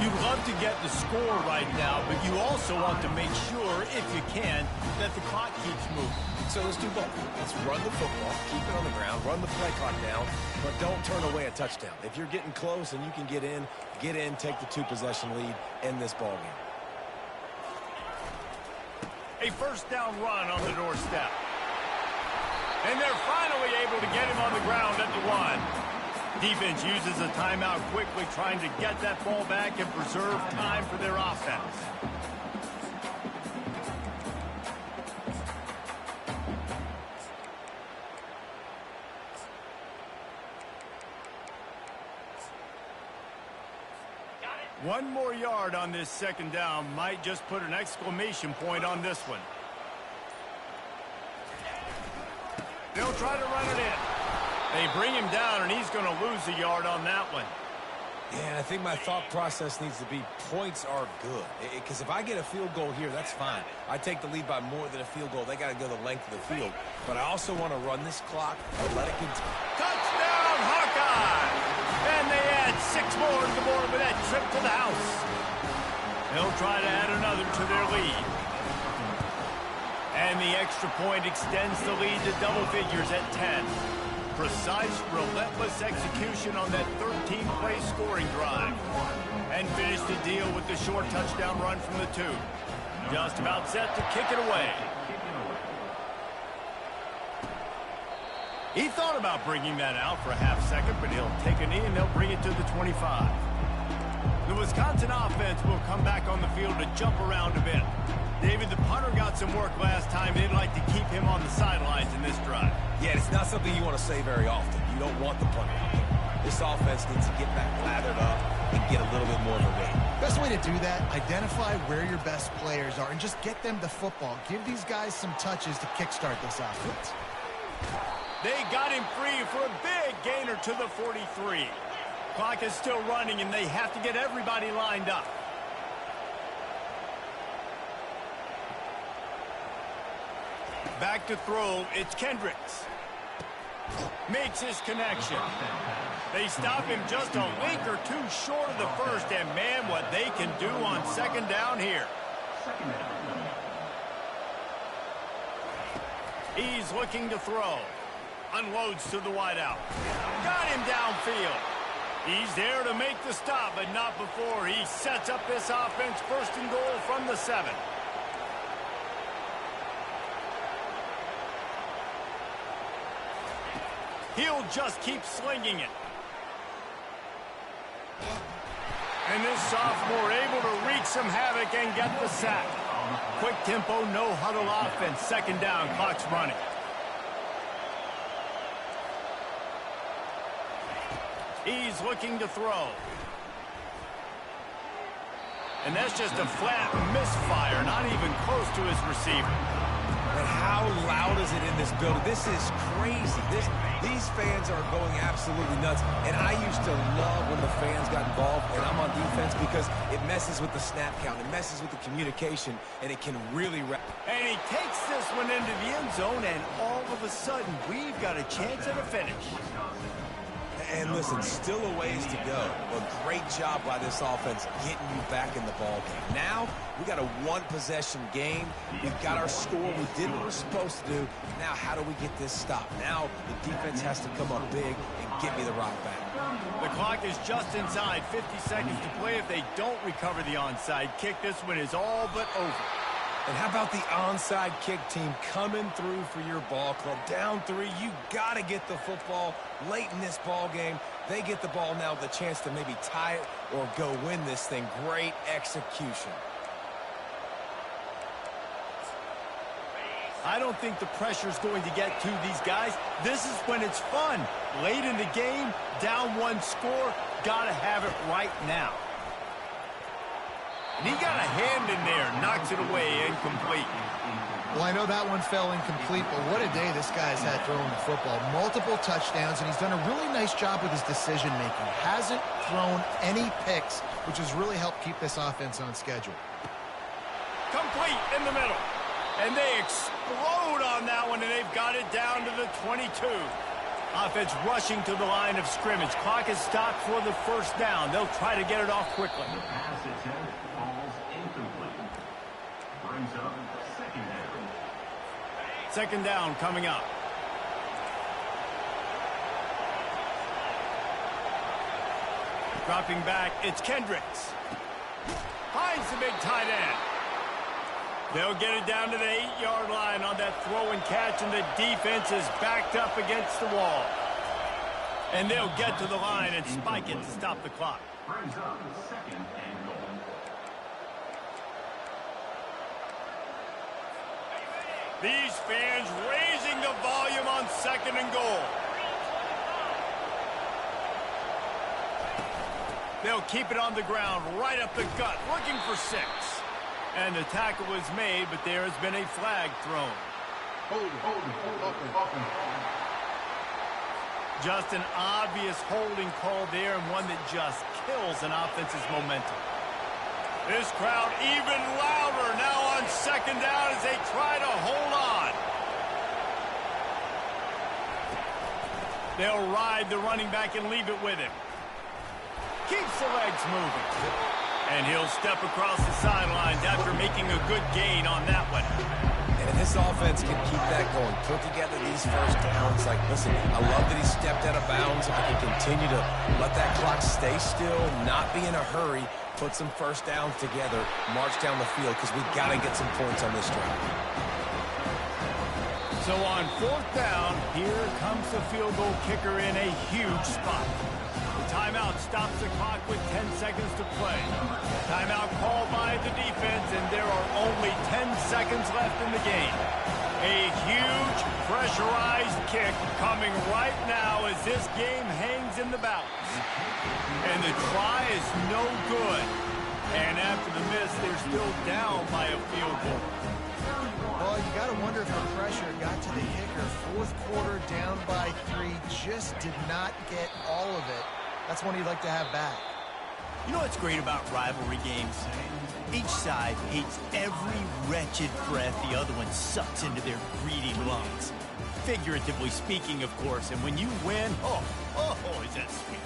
You'd love to get the score right now, but you also want to make sure, if you can, that the clock keeps moving. So let's do both. Let's run the football, keep it on the ground, run the play clock down, but don't turn away a touchdown. If you're getting close and you can get in, take the 2-possession lead, end this ball game. A first down run on the doorstep. And they're finally able to get him on the ground at the 1. Defense uses a timeout quickly, trying to get that ball back and preserve time for their offense. One more yard on this second down might just put an exclamation point on this one. They'll try to run it in. They bring him down, and he's going to lose a yard on that one. Yeah, I think my thought process needs to be points are good. Because if I get a field goal here, that's fine. I take the lead by more than a field goal. They got to go the length of the field. But I also want to run this clock and let it continue. Touchdown, Hawkeye! And they add 6 more to the board with that trip to the house. They'll try to add another to their lead. And the extra point extends the lead to double figures at 10. Precise, relentless execution on that 13-play scoring drive. And finish the deal with the short touchdown run from the 2. Just about set to kick it away. He thought about bringing that out for a half second, but he'll take a knee and they'll bring it to the 25. The Wisconsin offense will come back on the field to jump around a bit. David, the punter got some work last time. They'd like to keep him on the sidelines in this drive. Yeah, it's not something you want to say very often. You don't want the punter out there. This offense needs to get back lathered up and get a little bit more of a weight. Best way to do that, identify where your best players are and just get them the football. Give these guys some touches to kickstart this offense. They got him free for a big gainer to the 43. Clock is still running, and they have to get everybody lined up. Back to throw, it's Kendricks. Makes his connection. They stop him just a link or two short of the first, and man, what they can do on second down here. He's looking to throw. Unloads to the wideout. Got him downfield. He's there to make the stop, but not before he sets up this offense first and goal from the 7. He'll just keep slinging it. And this sophomore able to wreak some havoc and get the sack. Quick tempo, no huddle offense. Second down, clock's running. He's looking to throw. And that's just a flat misfire, not even close to his receiver. And how loud is it in this building? This is crazy. These fans are going absolutely nuts. And I used to love when the fans got involved, and I'm on defense because it messes with the snap count. It messes with the communication, and it can really... And he takes this one into the end zone, and all of a sudden, we've got a chance at a finish. And listen, still a ways to go. A great job by this offense getting you back in the ball game. Now, we got a one-possession game. We've got our score. We did what we're supposed to do. Now, how do we get this stopped? Now, the defense has to come up big and get me the rock back. The clock is just inside. 50 seconds to play. If they don't recover the onside kick, this one is all but over. And how about the onside kick team coming through for your ball club? Down 3, you got to get the football late in this ball game. They get the ball now with a chance to maybe tie it or go win this thing. Great execution. I don't think the pressure's going to get to these guys. This is when it's fun. Late in the game, down 1 score, got to have it right now. And he got a hand in there, knocks it away, incomplete. Well, I know that one fell incomplete, but what a day this guy's had throwing the football. Multiple touchdowns, and he's done a really nice job with his decision-making. Hasn't thrown any picks, which has really helped keep this offense on schedule. Complete in the middle. And they explode on that one, and they've got it down to the 22. Offense rushing to the line of scrimmage. Clock is stopped for the first down. They'll try to get it off quickly. The pass attempt falls incomplete. Brings up second down. Second down coming up. Dropping back, it's Kendricks. Finds the big tight end. They'll get it down to the 8-yard line on that throw and catch, and the defense is backed up against the wall. And they'll get to the line and spike it to stop the clock. Brings up second and goal. These fans raising the volume on second and goal. They'll keep it on the ground, right up the gut, looking for 6. And the tackle was made, but there has been a flag thrown. Hold it. Just an obvious holding call there, and one that just kills an offense's momentum. This crowd even louder now on second down as they try to hold on. They'll ride the running back and leave it with him. Keeps the legs moving. And he'll step across the sidelines after making a good gain on that one. And if this offense can keep that going, put together these first downs, like, listen, I love that he stepped out of bounds. If I can continue to let that clock stay still, not be in a hurry, put some first downs together, march down the field, because we've got to get some points on this drive. So on 4th down, here comes the field goal kicker in a huge spot. The timeout stops the clock with 10 seconds to play. Timeout called by the defense, and there are only 10 seconds left in the game. A huge pressurized kick coming right now as this game hangs in the balance. And the try is no good. And after the miss, they're still down by a field goal. Well, you got to wonder if the pressure got to the kicker. 4th quarter, down by 3, just did not get all of it. That's one you'd like to have back. You know what's great about rivalry games? Each side hates every wretched breath the other one sucks into their greedy lungs. Figuratively speaking, of course. And when you win, oh, is that sweet.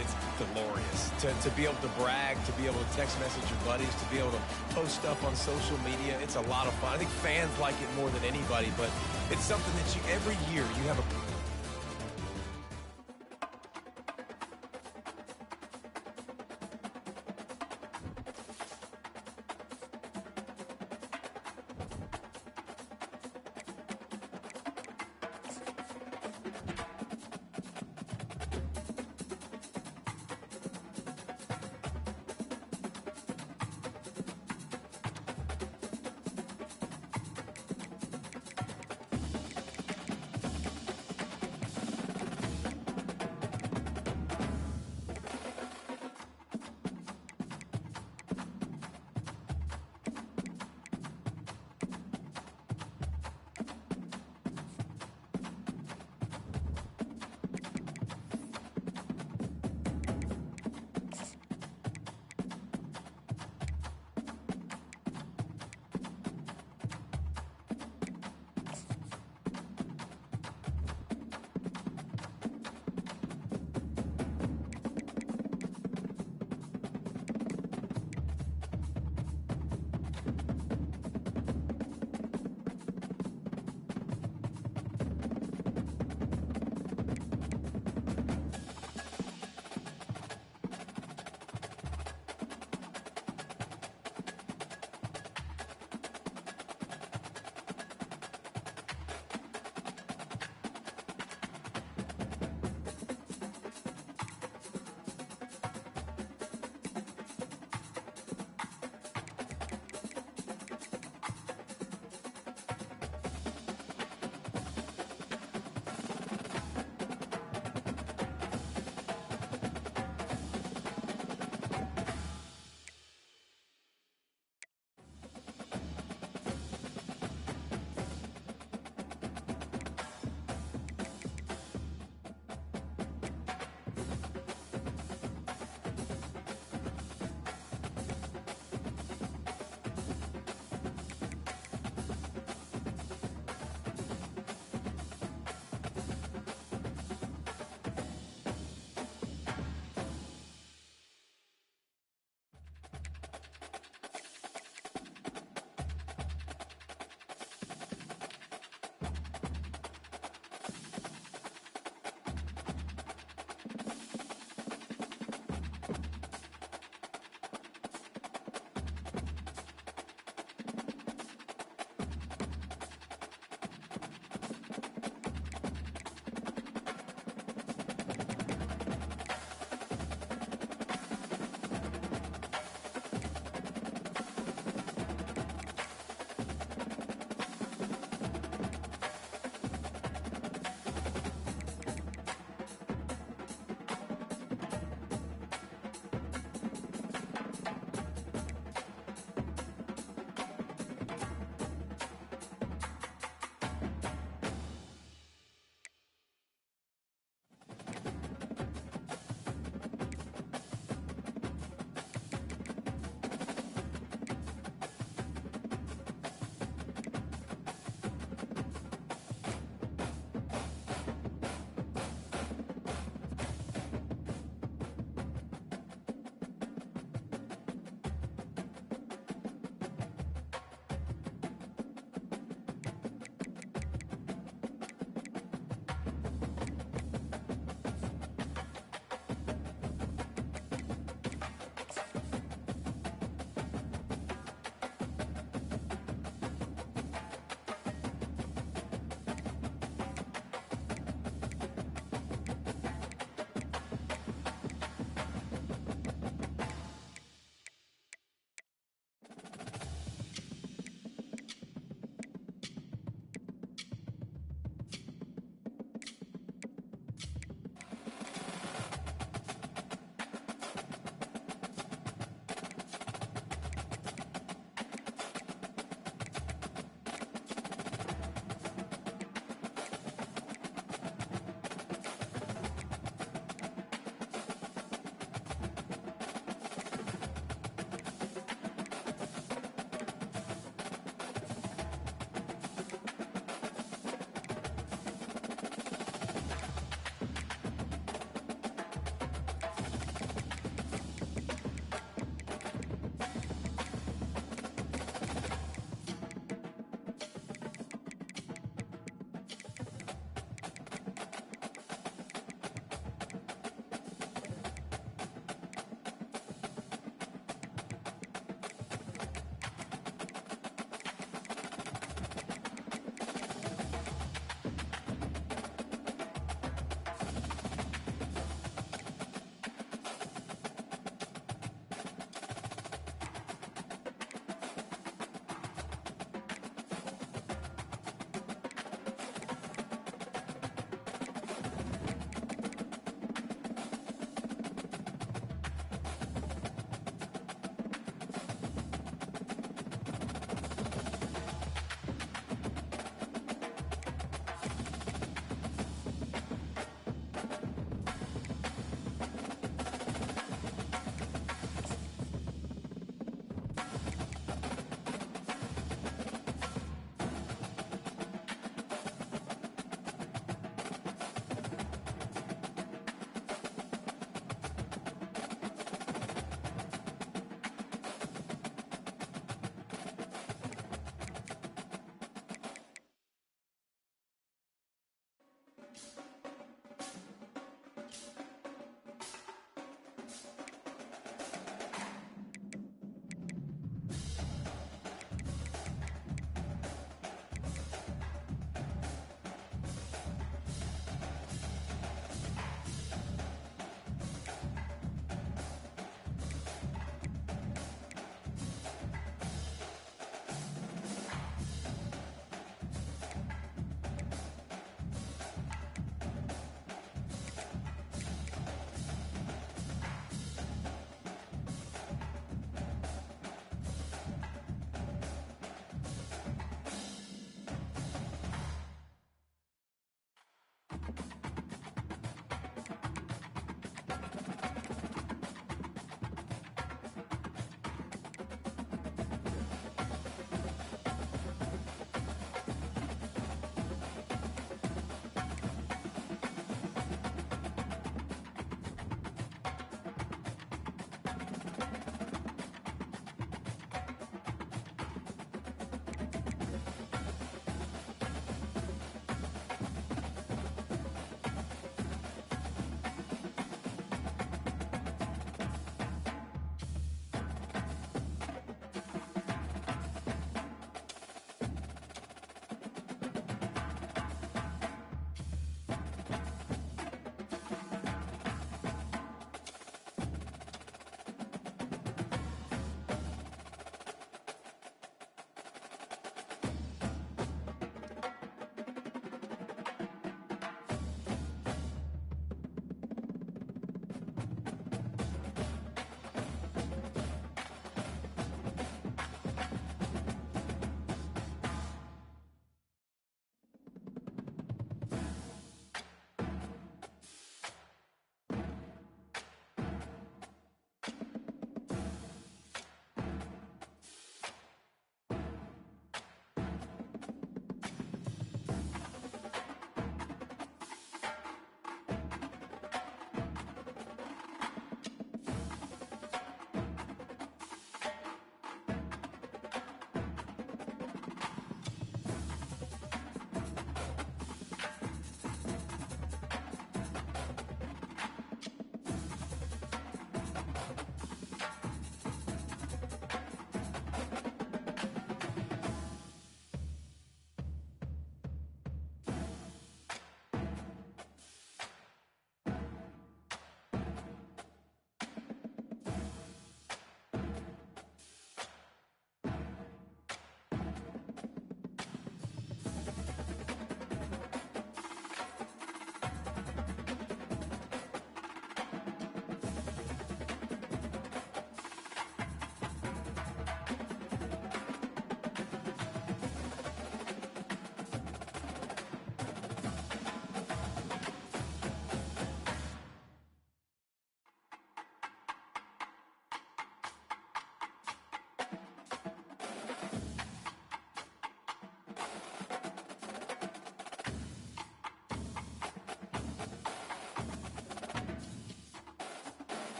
It's glorious to be able to brag, to be able to text message your buddies, to be able to post stuff on social media. It's a lot of fun. I think fans like it more than anybody, but it's something that every year you have a